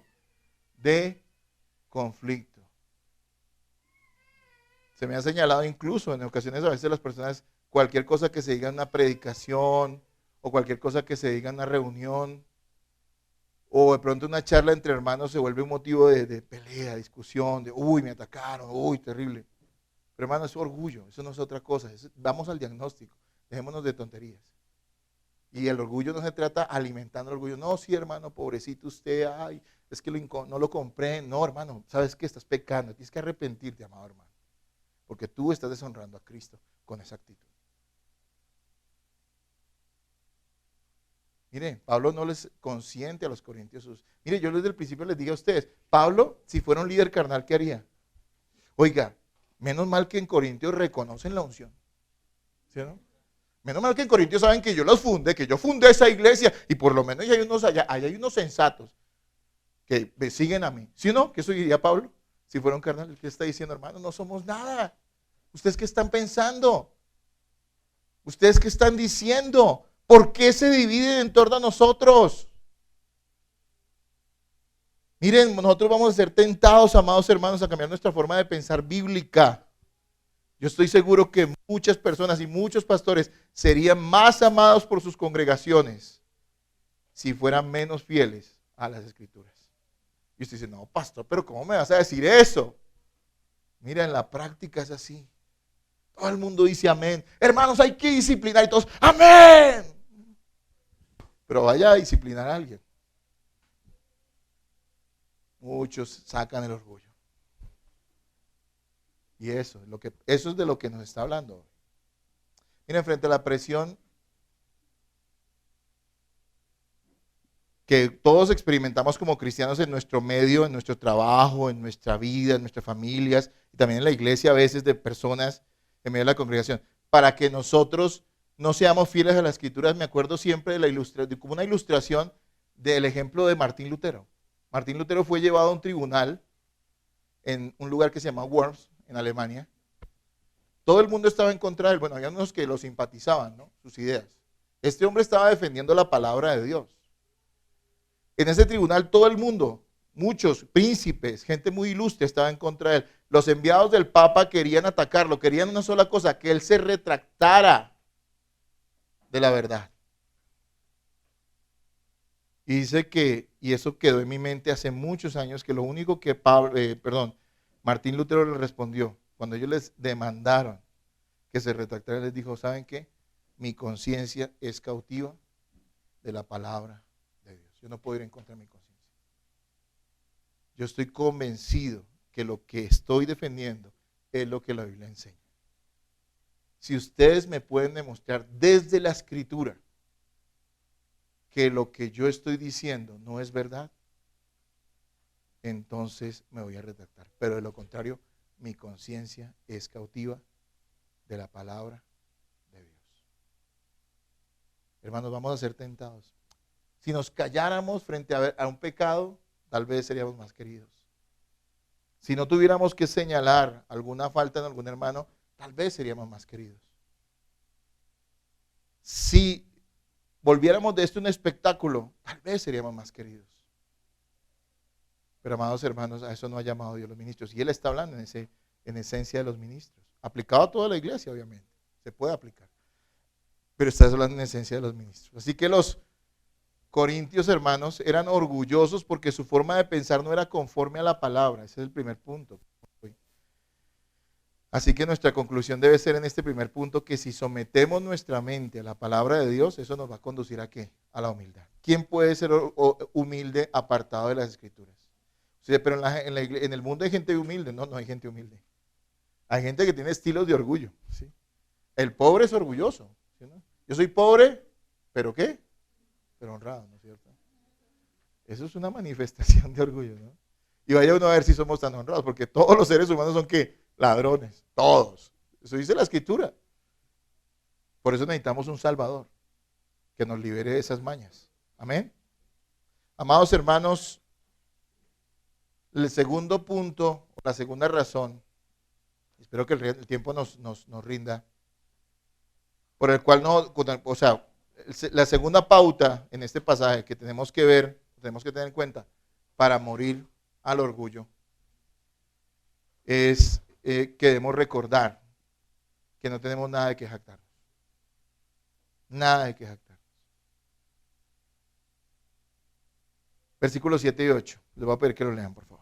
de conflicto. Se me ha señalado incluso en ocasiones a veces las personas, cualquier cosa que se diga en una predicación o cualquier cosa que se diga en una reunión o de pronto una charla entre hermanos se vuelve un motivo de pelea, discusión, de uy, me atacaron, uy, terrible. Pero hermano, es orgullo, eso no es otra cosa. Vamos al diagnóstico, dejémonos de tonterías. Y el orgullo no se trata alimentando el orgullo. No, sí, hermano, pobrecito usted, ay, es que no lo compré. No, hermano, sabes que estás pecando. Tienes que arrepentirte, amado hermano. Porque tú estás deshonrando a Cristo con esa actitud. Mire, Pablo no les consiente a los corintios. Mire, yo desde el principio les dije a ustedes, Pablo, si fuera un líder carnal, ¿qué haría? Oiga, menos mal que en Corintios reconocen la unción. ¿Sí o no? Menos mal que en Corintios saben que yo los fundé, que yo fundé esa iglesia y por lo menos hay unos sensatos que me siguen a mí. ¿Sí o no? ¿Qué eso diría Pablo? Si fuera un carnal, ¿qué está diciendo, hermano? No somos nada. ¿Ustedes qué están pensando? ¿Ustedes qué están diciendo? ¿Por qué se dividen en torno a nosotros? Miren, nosotros vamos a ser tentados, amados hermanos, a cambiar nuestra forma de pensar bíblica. Yo estoy seguro que muchas personas y muchos pastores serían más amados por sus congregaciones si fueran menos fieles a las escrituras. Y usted dice, no, pastor, pero ¿cómo me vas a decir eso? Mira, en la práctica es así. Todo el mundo dice amén. Hermanos, hay que disciplinar y todos, amén. Pero vaya a disciplinar a alguien. Muchos sacan el orgullo. Y eso es de lo que nos está hablando. Miren, frente a la presión que todos experimentamos como cristianos en nuestro medio, en nuestro trabajo, en nuestra vida, en nuestras familias, y también en la iglesia a veces de personas en medio de la congregación, para que nosotros no seamos fieles a las escrituras, me acuerdo siempre como una ilustración del ejemplo de Martín Lutero. Martín Lutero fue llevado a un tribunal en un lugar que se llama Worms, en Alemania. Todo el mundo estaba en contra de él. Bueno, había unos que lo simpatizaban, ¿no? Sus ideas. Este hombre estaba defendiendo la palabra de Dios. En ese tribunal todo el mundo, muchos príncipes, gente muy ilustre estaba en contra de él. Los enviados del Papa querían atacarlo, querían una sola cosa, que él se retractara de la verdad. Y dice que, y eso quedó en mi mente hace muchos años, que lo único que Martín Lutero le respondió, cuando ellos les demandaron que se retractara, les dijo, ¿saben qué? Mi conciencia es cautiva de la palabra de Dios. Yo no puedo ir en contra de mi conciencia. Yo estoy convencido que lo que estoy defendiendo es lo que la Biblia enseña. Si ustedes me pueden demostrar desde la Escritura que lo que yo estoy diciendo no es verdad, entonces me voy a retractar. Pero de lo contrario, mi conciencia es cautiva de la palabra de Dios. Hermanos, vamos a ser tentados. Si nos calláramos frente a un pecado, tal vez seríamos más queridos. Si no tuviéramos que señalar alguna falta en algún hermano, tal vez seríamos más queridos. Si volviéramos de esto un espectáculo, tal vez seríamos más queridos. Pero amados hermanos, a eso no ha llamado Dios los ministros. Y Él está hablando en esencia de los ministros. Aplicado a toda la iglesia, obviamente. Se puede aplicar. Pero está hablando en esencia de los ministros. Así que los corintios, hermanos, eran orgullosos porque su forma de pensar no era conforme a la palabra. Ese es el primer punto. Así que nuestra conclusión debe ser en este primer punto que si sometemos nuestra mente a la palabra de Dios, eso nos va a conducir ¿a qué? A la humildad. ¿Quién puede ser humilde apartado de las Escrituras? Sí, pero en el mundo hay gente humilde. No, no hay gente humilde. Hay gente que tiene estilos de orgullo. ¿Sí? El pobre es orgulloso. ¿Sí, no? Yo soy pobre, ¿pero qué? Pero honrado, ¿no es cierto? Eso es una manifestación de orgullo, ¿no? Y vaya uno a ver si somos tan honrados, porque todos los seres humanos son ¿qué? Ladrones, todos. Eso dice la Escritura. Por eso necesitamos un Salvador que nos libere de esas mañas. Amén. Amados hermanos, el segundo punto, la segunda razón, espero que el tiempo nos rinda, por el cual la segunda pauta en este pasaje que tenemos que ver, tenemos que tener en cuenta para morir al orgullo, es que debemos recordar que no tenemos nada de que jactarnos. Nada de que jactarnos. Versículos 7 y 8. Les voy a pedir que lo lean, por favor.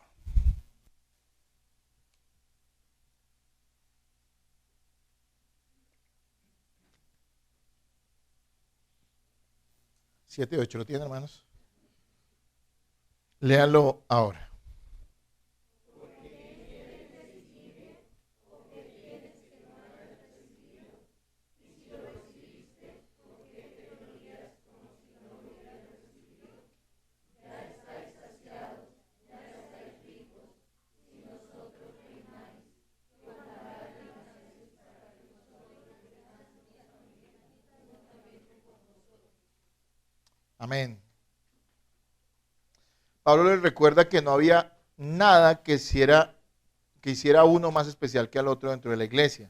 Siete y 8, ¿lo tienen, hermanos? Léanlo ahora. Amén. Pablo les recuerda que no había nada que hiciera uno más especial que al otro dentro de la iglesia,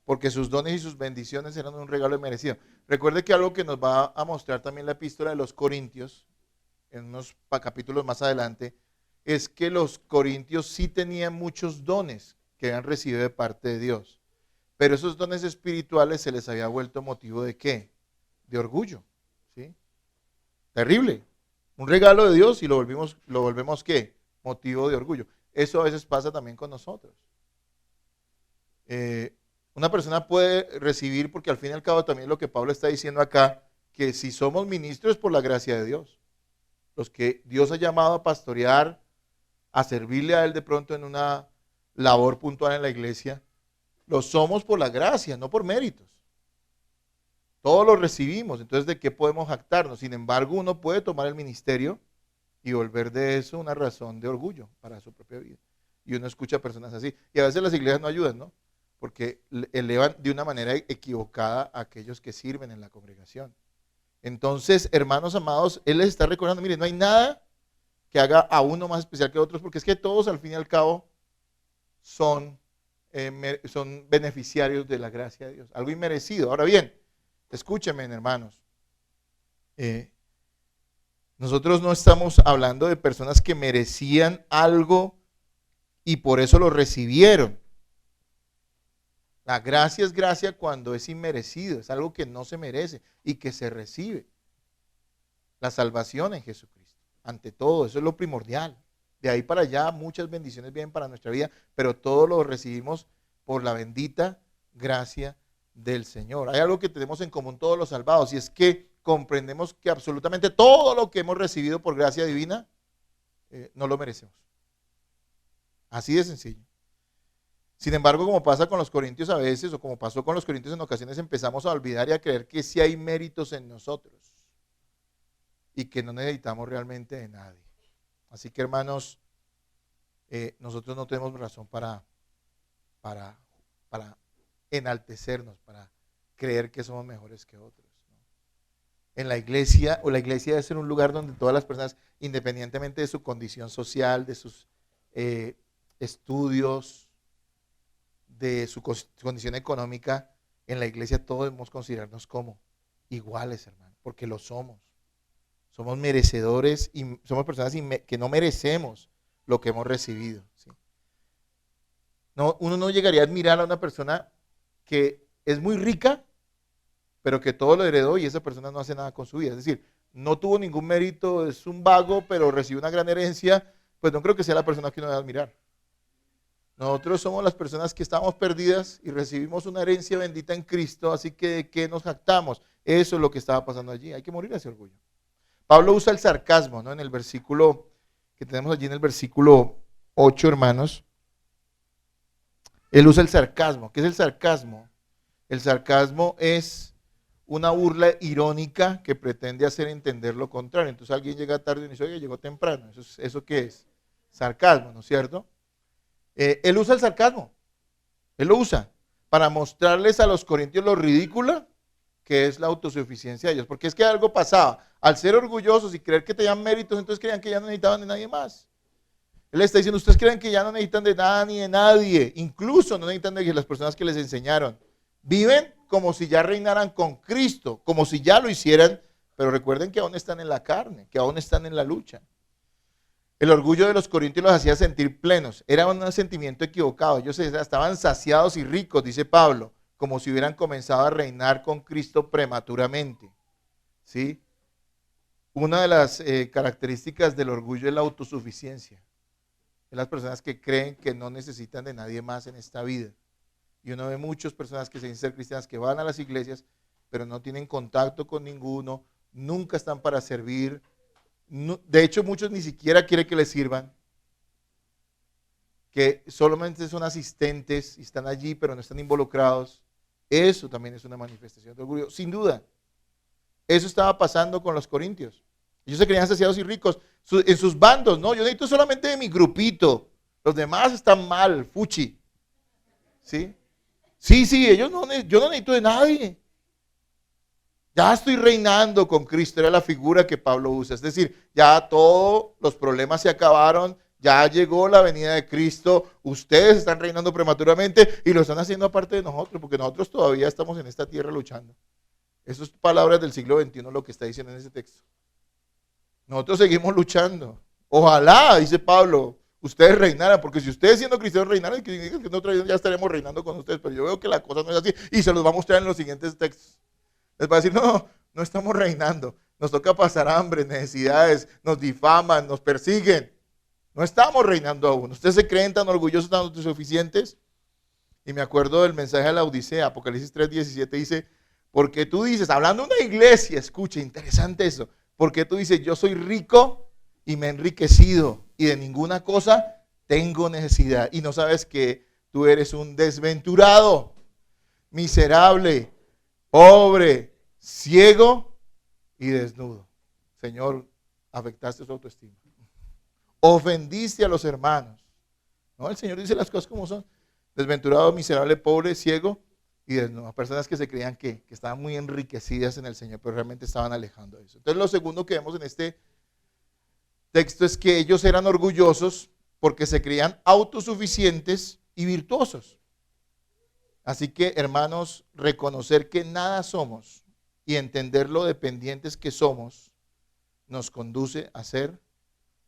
porque sus dones y sus bendiciones eran un regalo merecido. Recuerde que algo que nos va a mostrar también la epístola de los Corintios, en unos capítulos más adelante, es que los corintios sí tenían muchos dones que habían recibido de parte de Dios, pero esos dones espirituales se les había vuelto motivo de ¿qué? De orgullo, ¿sí? Terrible. Un regalo de Dios y lo volvemos ¿qué? Motivo de orgullo. Eso a veces pasa también con nosotros. Una persona puede recibir, porque al fin y al cabo también lo que Pablo está diciendo acá, que si somos ministros por la gracia de Dios, los que Dios ha llamado a pastorear, a servirle a Él de pronto en una labor puntual en la iglesia, lo somos por la gracia, no por méritos. Todos lo recibimos, entonces ¿de qué podemos jactarnos? Sin embargo, uno puede tomar el ministerio y volver de eso una razón de orgullo para su propia vida. Y uno escucha a personas así. Y a veces las iglesias no ayudan, ¿no? Porque elevan de una manera equivocada a aquellos que sirven en la congregación. Entonces, hermanos amados, Él les está recordando, miren, no hay nada que haga a uno más especial que a otros, porque es que todos al fin y al cabo son beneficiarios de la gracia de Dios. Algo inmerecido. Ahora bien, escúchenme, hermanos. Nosotros no estamos hablando de personas que merecían algo y por eso lo recibieron. La gracia es gracia cuando es inmerecido, es algo que no se merece y que se recibe. La salvación en Jesucristo, ante todo, eso es lo primordial. De ahí para allá muchas bendiciones vienen para nuestra vida, pero todo lo recibimos por la bendita gracia del Señor. Hay algo que tenemos en común todos los salvados, y es que comprendemos que absolutamente todo lo que hemos recibido por gracia divina no lo merecemos. Así de sencillo. Sin embargo, como pasa con los corintios a veces, o como pasó con los corintios en ocasiones, empezamos a olvidar y a creer que sí hay méritos en nosotros y que no necesitamos realmente de nadie. Así que, hermanos, nosotros no tenemos razón para enaltecernos, para creer que somos mejores que otros, ¿no? En la iglesia debe ser un lugar donde todas las personas, independientemente de su condición social, de sus estudios, de su condición económica, en la iglesia todos debemos considerarnos como iguales, hermano, porque lo somos. Somos merecedores y somos personas que no merecemos lo que hemos recibido, ¿sí? No, uno no llegaría a admirar a una persona que es muy rica, pero que todo lo heredó y esa persona no hace nada con su vida. Es decir, no tuvo ningún mérito, es un vago, pero recibió una gran herencia, pues no creo que sea la persona que uno debe admirar. Nosotros somos las personas que estamos perdidas y recibimos una herencia bendita en Cristo, así que ¿de qué nos jactamos? Eso es lo que estaba pasando allí. Hay que morir a ese orgullo. Pablo usa el sarcasmo, ¿no? En el versículo que tenemos allí, en el versículo 8, hermanos. Él usa el sarcasmo. ¿Qué es el sarcasmo? El sarcasmo es una burla irónica que pretende hacer entender lo contrario. Entonces alguien llega tarde y dice, oye, llegó temprano. ¿Eso qué es? Sarcasmo, ¿no es cierto? Él usa el sarcasmo. Él lo usa para mostrarles a los corintios lo ridícula que es la autosuficiencia de ellos. Porque es que algo pasaba. Al ser orgullosos y creer que tenían méritos, entonces creían que ya no necesitaban de nadie más. Él está diciendo, ustedes creen que ya no necesitan de nada ni de nadie. Incluso no necesitan de las personas que les enseñaron. Viven como si ya reinaran con Cristo, como si ya lo hicieran, pero recuerden que aún están en la carne, que aún están en la lucha. El orgullo de los corintios los hacía sentir plenos. Era un sentimiento equivocado. Ellos estaban saciados y ricos, dice Pablo, como si hubieran comenzado a reinar con Cristo prematuramente. ¿Sí? Una de las características del orgullo es la autosuficiencia. Es las personas que creen que no necesitan de nadie más en esta vida. Y uno ve muchas personas que se dicen ser cristianas que van a las iglesias, pero no tienen contacto con ninguno, nunca están para servir. De hecho, muchos ni siquiera quieren que les sirvan, que solamente son asistentes y están allí, pero no están involucrados. Eso también es una manifestación de orgullo, sin duda. Eso estaba pasando con los corintios. Ellos se creían saciados y ricos en sus bandos, ¿no? Yo necesito solamente de mi grupito. Los demás están mal, fuchi. ¿Sí? Sí, yo no necesito de nadie. Ya estoy reinando con Cristo, era la figura que Pablo usa. Es decir, ya todos los problemas se acabaron, ya llegó la venida de Cristo, ustedes están reinando prematuramente y lo están haciendo aparte de nosotros, porque nosotros todavía estamos en esta tierra luchando. Eso es palabras del siglo XXI lo que está diciendo en ese texto. Nosotros seguimos luchando. Ojalá, dice Pablo, ustedes reinaran, porque si ustedes siendo cristianos reinaran, que nosotros ya estaremos reinando con ustedes, pero yo veo que la cosa no es así y se los va a mostrar en los siguientes textos. Les va a decir, no estamos reinando, nos toca pasar hambre, necesidades, nos difaman, nos persiguen. No estamos reinando aún. ¿Ustedes se creen tan orgullosos, tan autosuficientes? Y me acuerdo del mensaje de la Odisea, Apocalipsis 3:17 dice, porque tú dices, hablando de una iglesia, escucha, interesante eso, porque tú dices, yo soy rico y me he enriquecido y de ninguna cosa tengo necesidad. Y no sabes que tú eres un desventurado, miserable, pobre, ciego y desnudo. Señor, afectaste su autoestima. Ofendiste a los hermanos. No, el Señor dice las cosas como son. Desventurado, miserable, pobre, ciego y desnudo. Personas que se creían que estaban muy enriquecidas en el Señor, pero realmente estaban alejando de eso. Entonces lo segundo que vemos en este texto es que ellos eran orgullosos porque se creían autosuficientes y virtuosos. Así que, hermanos, reconocer que nada somos y entender lo dependientes que somos nos conduce a ser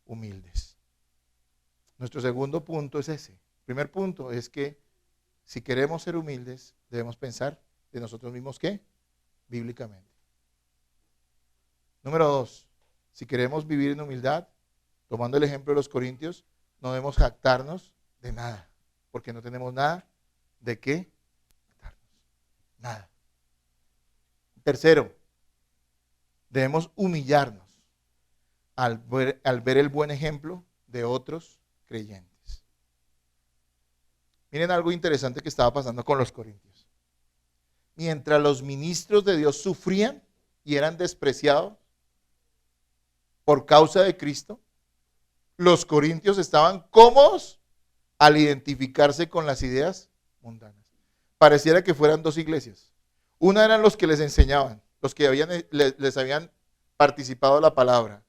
humildes. Nuestro segundo punto es ese. El primer punto es que si queremos ser humildes, debemos pensar de nosotros mismos, ¿qué? Bíblicamente. Número 2, si queremos vivir en humildad, tomando el ejemplo de los corintios, no debemos jactarnos de nada, porque no tenemos nada de qué jactarnos. Nada. Tercero, debemos humillarnos al ver el buen ejemplo de otros creyentes. Miren algo interesante que estaba pasando con los corintios. Mientras los ministros de Dios sufrían y eran despreciados por causa de Cristo, los corintios estaban cómodos al identificarse con las ideas mundanas. Pareciera que fueran dos iglesias. Una eran los que les enseñaban, los que les habían participado de la palabra,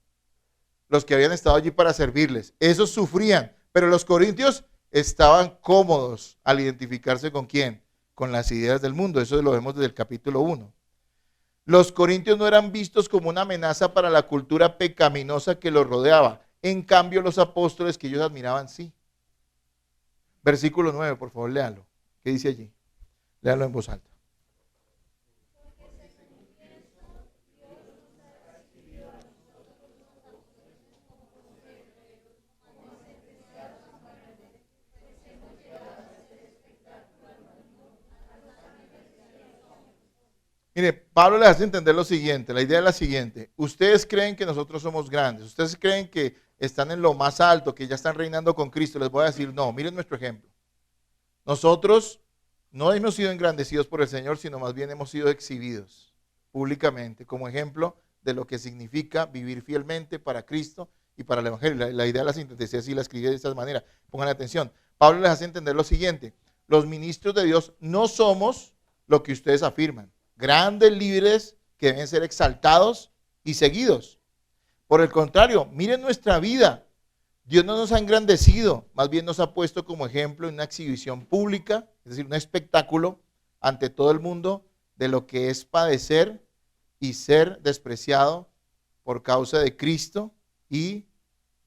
los que habían estado allí para servirles. Esos sufrían, pero los corintios estaban cómodos al identificarse con ¿quién? Con las ideas del mundo. Eso lo vemos desde el capítulo 1. Los corintios no eran vistos como una amenaza para la cultura pecaminosa que los rodeaba. En cambio, los apóstoles que ellos admiraban, sí. Versículo 9, por favor, léalo. ¿Qué dice allí? Léalo en voz alta. Mire, Pablo les hace entender lo siguiente, la idea es la siguiente. Ustedes creen que nosotros somos grandes, ustedes creen que están en lo más alto, que ya están reinando con Cristo. Les voy a decir, no, miren nuestro ejemplo. Nosotros no hemos sido engrandecidos por el Señor, sino más bien hemos sido exhibidos públicamente como ejemplo de lo que significa vivir fielmente para Cristo y para el Evangelio. La idea la sintetizé así, la escribí de esta manera. Pongan atención. Pablo les hace entender lo siguiente. Los ministros de Dios no somos lo que ustedes afirman. Grandes líderes que deben ser exaltados y seguidos. Por el contrario, miren nuestra vida. Dios no nos ha engrandecido, más bien nos ha puesto como ejemplo en una exhibición pública, es decir, un espectáculo ante todo el mundo de lo que es padecer y ser despreciado por causa de Cristo y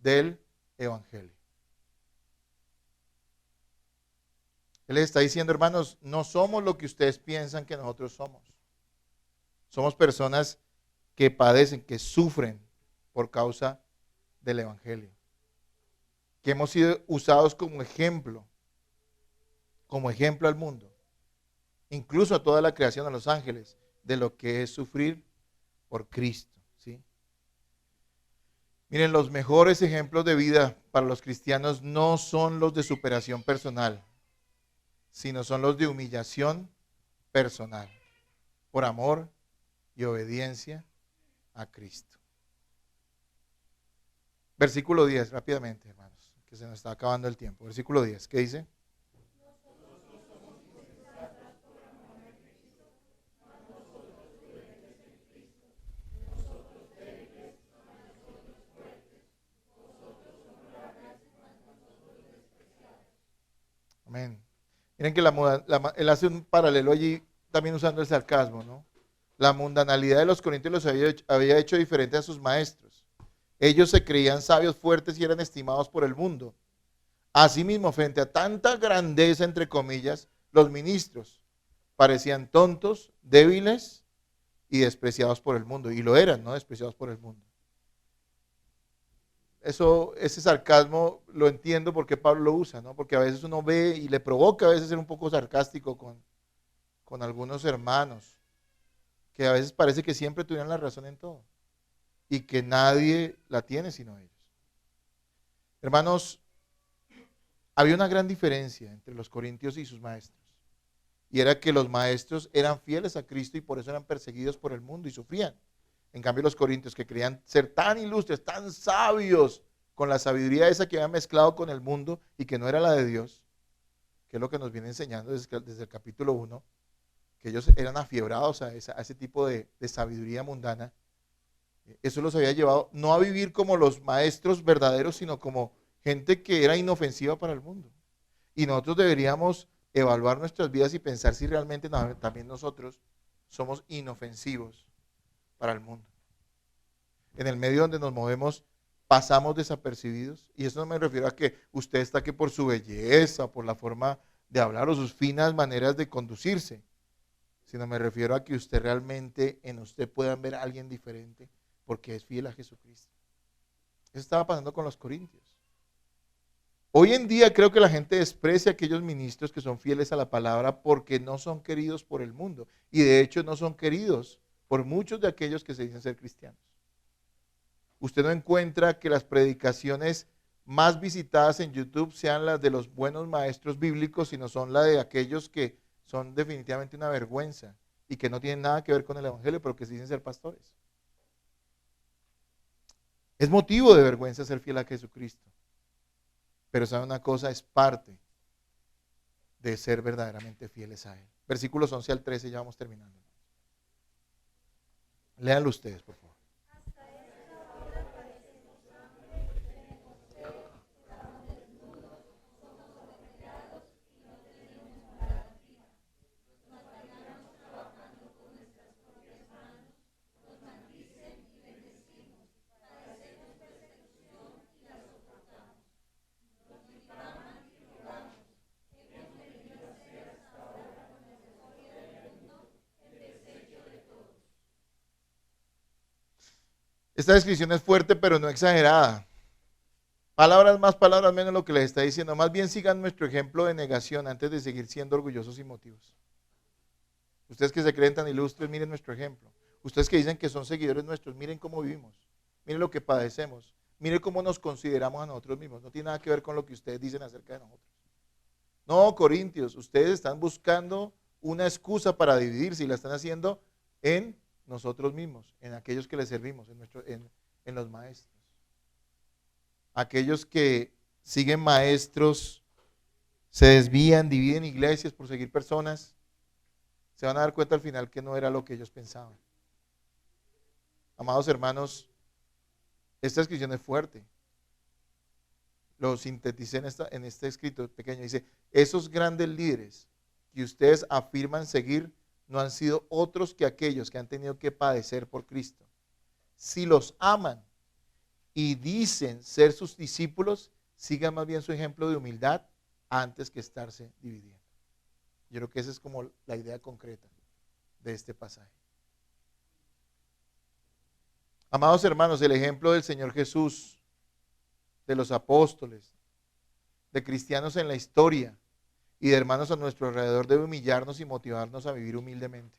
del Evangelio. Él les está diciendo, hermanos, no somos lo que ustedes piensan que nosotros somos. Somos personas que padecen, que sufren por causa del Evangelio. Que hemos sido usados como ejemplo al mundo. Incluso a toda la creación, a los ángeles, de lo que es sufrir por Cristo. ¿Sí? Miren, los mejores ejemplos de vida para los cristianos no son los de superación personal, sino son los de humillación personal, por amor y obediencia a Cristo. Versículo 10, rápidamente, hermanos, que se nos está acabando el tiempo. Versículo 10, ¿qué dice? Amén. Miren que él hace un paralelo allí, también usando el sarcasmo, ¿no? La mundanalidad de los corintios los había hecho diferentes a sus maestros. Ellos se creían sabios, fuertes y eran estimados por el mundo. Asimismo, frente a tanta grandeza, entre comillas, los ministros parecían tontos, débiles y despreciados por el mundo. Y lo eran, ¿no? Despreciados por el mundo. Ese sarcasmo lo entiendo porque Pablo lo usa, ¿no? Porque a veces uno ve y le provoca a veces ser un poco sarcástico con algunos hermanos que a veces parece que siempre tuvieran la razón en todo y que nadie la tiene sino ellos. Hermanos, había una gran diferencia entre los corintios y sus maestros, y era que los maestros eran fieles a Cristo y por eso eran perseguidos por el mundo y sufrían. En cambio, los corintios, que creían ser tan ilustres, tan sabios, con la sabiduría esa que habían mezclado con el mundo y que no era la de Dios, que es lo que nos viene enseñando desde el capítulo 1, que ellos eran afiebrados a ese tipo de sabiduría mundana. Eso los había llevado no a vivir como los maestros verdaderos, sino como gente que era inofensiva para el mundo. Y nosotros deberíamos evaluar nuestras vidas y pensar si realmente también nosotros somos inofensivos para el mundo. En el medio donde nos movemos, pasamos desapercibidos. Y eso no me refiero a que usted está aquí por su belleza, por la forma de hablar o sus finas maneras de conducirse, sino me refiero a que usted realmente en usted puedan ver a alguien diferente porque es fiel a Jesucristo. Eso estaba pasando con los corintios. Hoy en día creo que la gente desprecia a aquellos ministros que son fieles a la palabra porque no son queridos por el mundo. Y de hecho no son queridos por muchos de aquellos que se dicen ser cristianos. Usted no encuentra que las predicaciones más visitadas en YouTube sean las de los buenos maestros bíblicos, sino son las de aquellos que son definitivamente una vergüenza y que no tienen nada que ver con el evangelio, pero que se dicen ser pastores. Es motivo de vergüenza ser fiel a Jesucristo. Pero sabe una cosa, es parte de ser verdaderamente fieles a Él. Versículos 11 al 13, ya vamos terminando. Léanlo ustedes, por favor. Esta descripción es fuerte, pero no exagerada. Palabras más, palabras menos, lo que les está diciendo. Más bien sigan nuestro ejemplo de negación antes de seguir siendo orgullosos y motivos. Ustedes que se creen tan ilustres, miren nuestro ejemplo. Ustedes que dicen que son seguidores nuestros, miren cómo vivimos. Miren lo que padecemos. Miren cómo nos consideramos a nosotros mismos. No tiene nada que ver con lo que ustedes dicen acerca de nosotros. No, corintios, ustedes están buscando una excusa para dividirse y la están haciendo en nosotros mismos, en aquellos que les servimos, en los maestros. Aquellos que siguen maestros, se desvían, dividen iglesias por seguir personas, se van a dar cuenta al final que no era lo que ellos pensaban. Amados hermanos, esta descripción es fuerte. Lo sinteticé en este escrito pequeño. Dice, esos grandes líderes que ustedes afirman seguir no han sido otros que aquellos que han tenido que padecer por Cristo. Si los aman y dicen ser sus discípulos, sigan más bien su ejemplo de humildad antes que estarse dividiendo. Yo creo que esa es como la idea concreta de este pasaje. Amados hermanos, el ejemplo del Señor Jesús, de los apóstoles, de cristianos en la historia y de hermanos a nuestro alrededor debe humillarnos y motivarnos a vivir humildemente.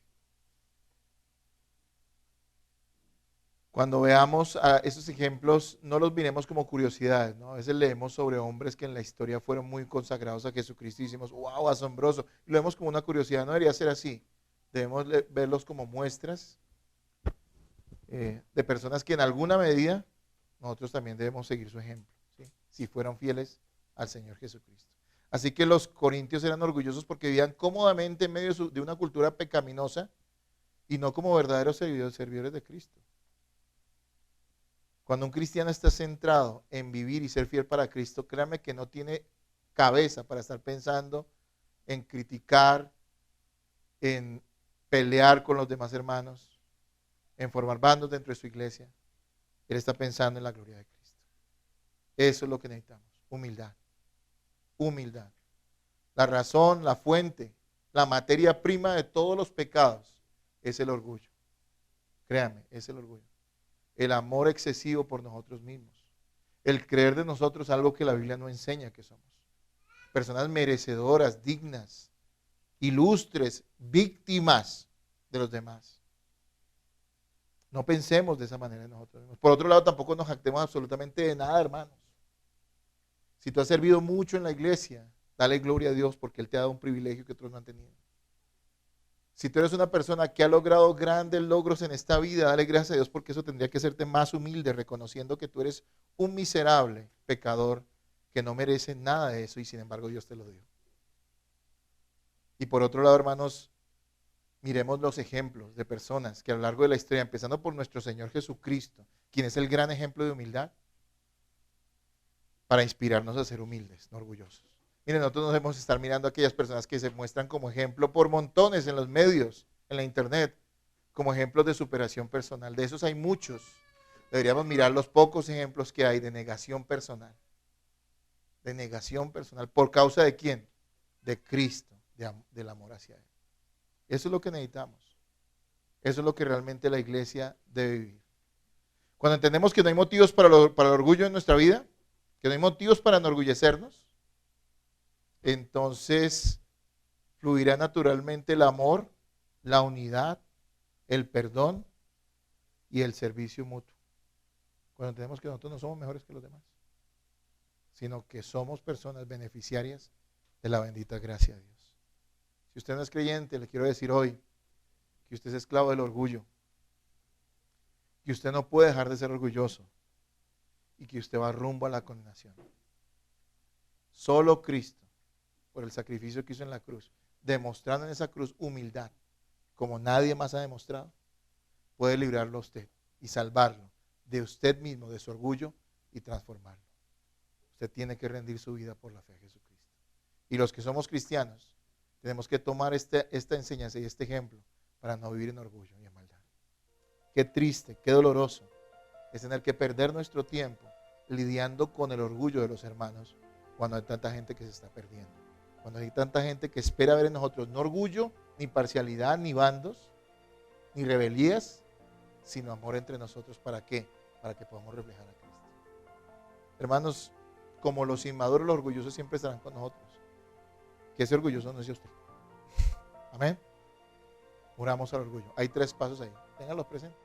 Cuando veamos a esos ejemplos, no los miremos como curiosidades, ¿no? A veces leemos sobre hombres que en la historia fueron muy consagrados a Jesucristo y decimos, wow, asombroso. Y lo vemos como una curiosidad, no debería ser así. Debemos verlos como muestras de personas que en alguna medida nosotros también debemos seguir su ejemplo, ¿sí? Si fueron fieles al Señor Jesucristo. Así que los corintios eran orgullosos porque vivían cómodamente en medio de una cultura pecaminosa y no como verdaderos servidores de Cristo. Cuando un cristiano está centrado en vivir y ser fiel para Cristo, créame que no tiene cabeza para estar pensando en criticar, en pelear con los demás hermanos, en formar bandos dentro de su iglesia. Él está pensando en la gloria de Cristo. Eso es lo que necesitamos, humildad. Humildad. La razón, la fuente, la materia prima de todos los pecados es el orgullo. Créame, es el orgullo. El amor excesivo por nosotros mismos. El creer de nosotros algo que la Biblia no enseña que somos. Personas merecedoras, dignas, ilustres, víctimas de los demás. No pensemos de esa manera en nosotros mismos. Por otro lado, tampoco nos jactemos absolutamente de nada, hermanos. Si tú has servido mucho en la iglesia, dale gloria a Dios porque Él te ha dado un privilegio que otros no han tenido. Si tú eres una persona que ha logrado grandes logros en esta vida, dale gracias a Dios porque eso tendría que hacerte más humilde, reconociendo que tú eres un miserable pecador que no merece nada de eso y sin embargo Dios te lo dio. Y por otro lado, hermanos, miremos los ejemplos de personas que a lo largo de la historia, empezando por nuestro Señor Jesucristo, quien es el gran ejemplo de humildad, para inspirarnos a ser humildes, no orgullosos. Miren, nosotros no debemos estar mirando a aquellas personas que se muestran como ejemplo por montones en los medios, en la internet, como ejemplos de superación personal. De esos hay muchos. Deberíamos mirar los pocos ejemplos que hay de negación personal. De negación personal. ¿Por causa de quién? De Cristo, del amor hacia Él. Eso es lo que necesitamos. Eso es lo que realmente la iglesia debe vivir. Cuando entendemos que no hay motivos para el orgullo en nuestra vida, que no hay motivos para enorgullecernos, entonces fluirá naturalmente el amor, la unidad, el perdón y el servicio mutuo. Cuando entendemos que nosotros no somos mejores que los demás, sino que somos personas beneficiarias de la bendita gracia de Dios. Si usted no es creyente, le quiero decir hoy que usted es esclavo del orgullo, que usted no puede dejar de ser orgulloso y que usted va rumbo a la condenación. Solo Cristo, por el sacrificio que hizo en la cruz, demostrando en esa cruz humildad, como nadie más ha demostrado, puede librarlo a usted y salvarlo de usted mismo, de su orgullo y transformarlo. Usted tiene que rendir su vida por la fe de Jesucristo. Y los que somos cristianos, tenemos que tomar esta enseñanza y este ejemplo para no vivir en orgullo y en maldad. Qué triste, qué doloroso es tener que perder nuestro tiempo lidiando con el orgullo de los hermanos cuando hay tanta gente que se está perdiendo. Cuando hay tanta gente que espera ver en nosotros no orgullo, ni parcialidad, ni bandos, ni rebelías, sino amor entre nosotros. ¿Para qué? Para que podamos reflejar a Cristo. Hermanos, como los inmaduros, los orgullosos siempre estarán con nosotros. Que ese orgulloso no sea usted. Amén. Muramos al orgullo. Hay 3 pasos ahí. Ténganlos presentes.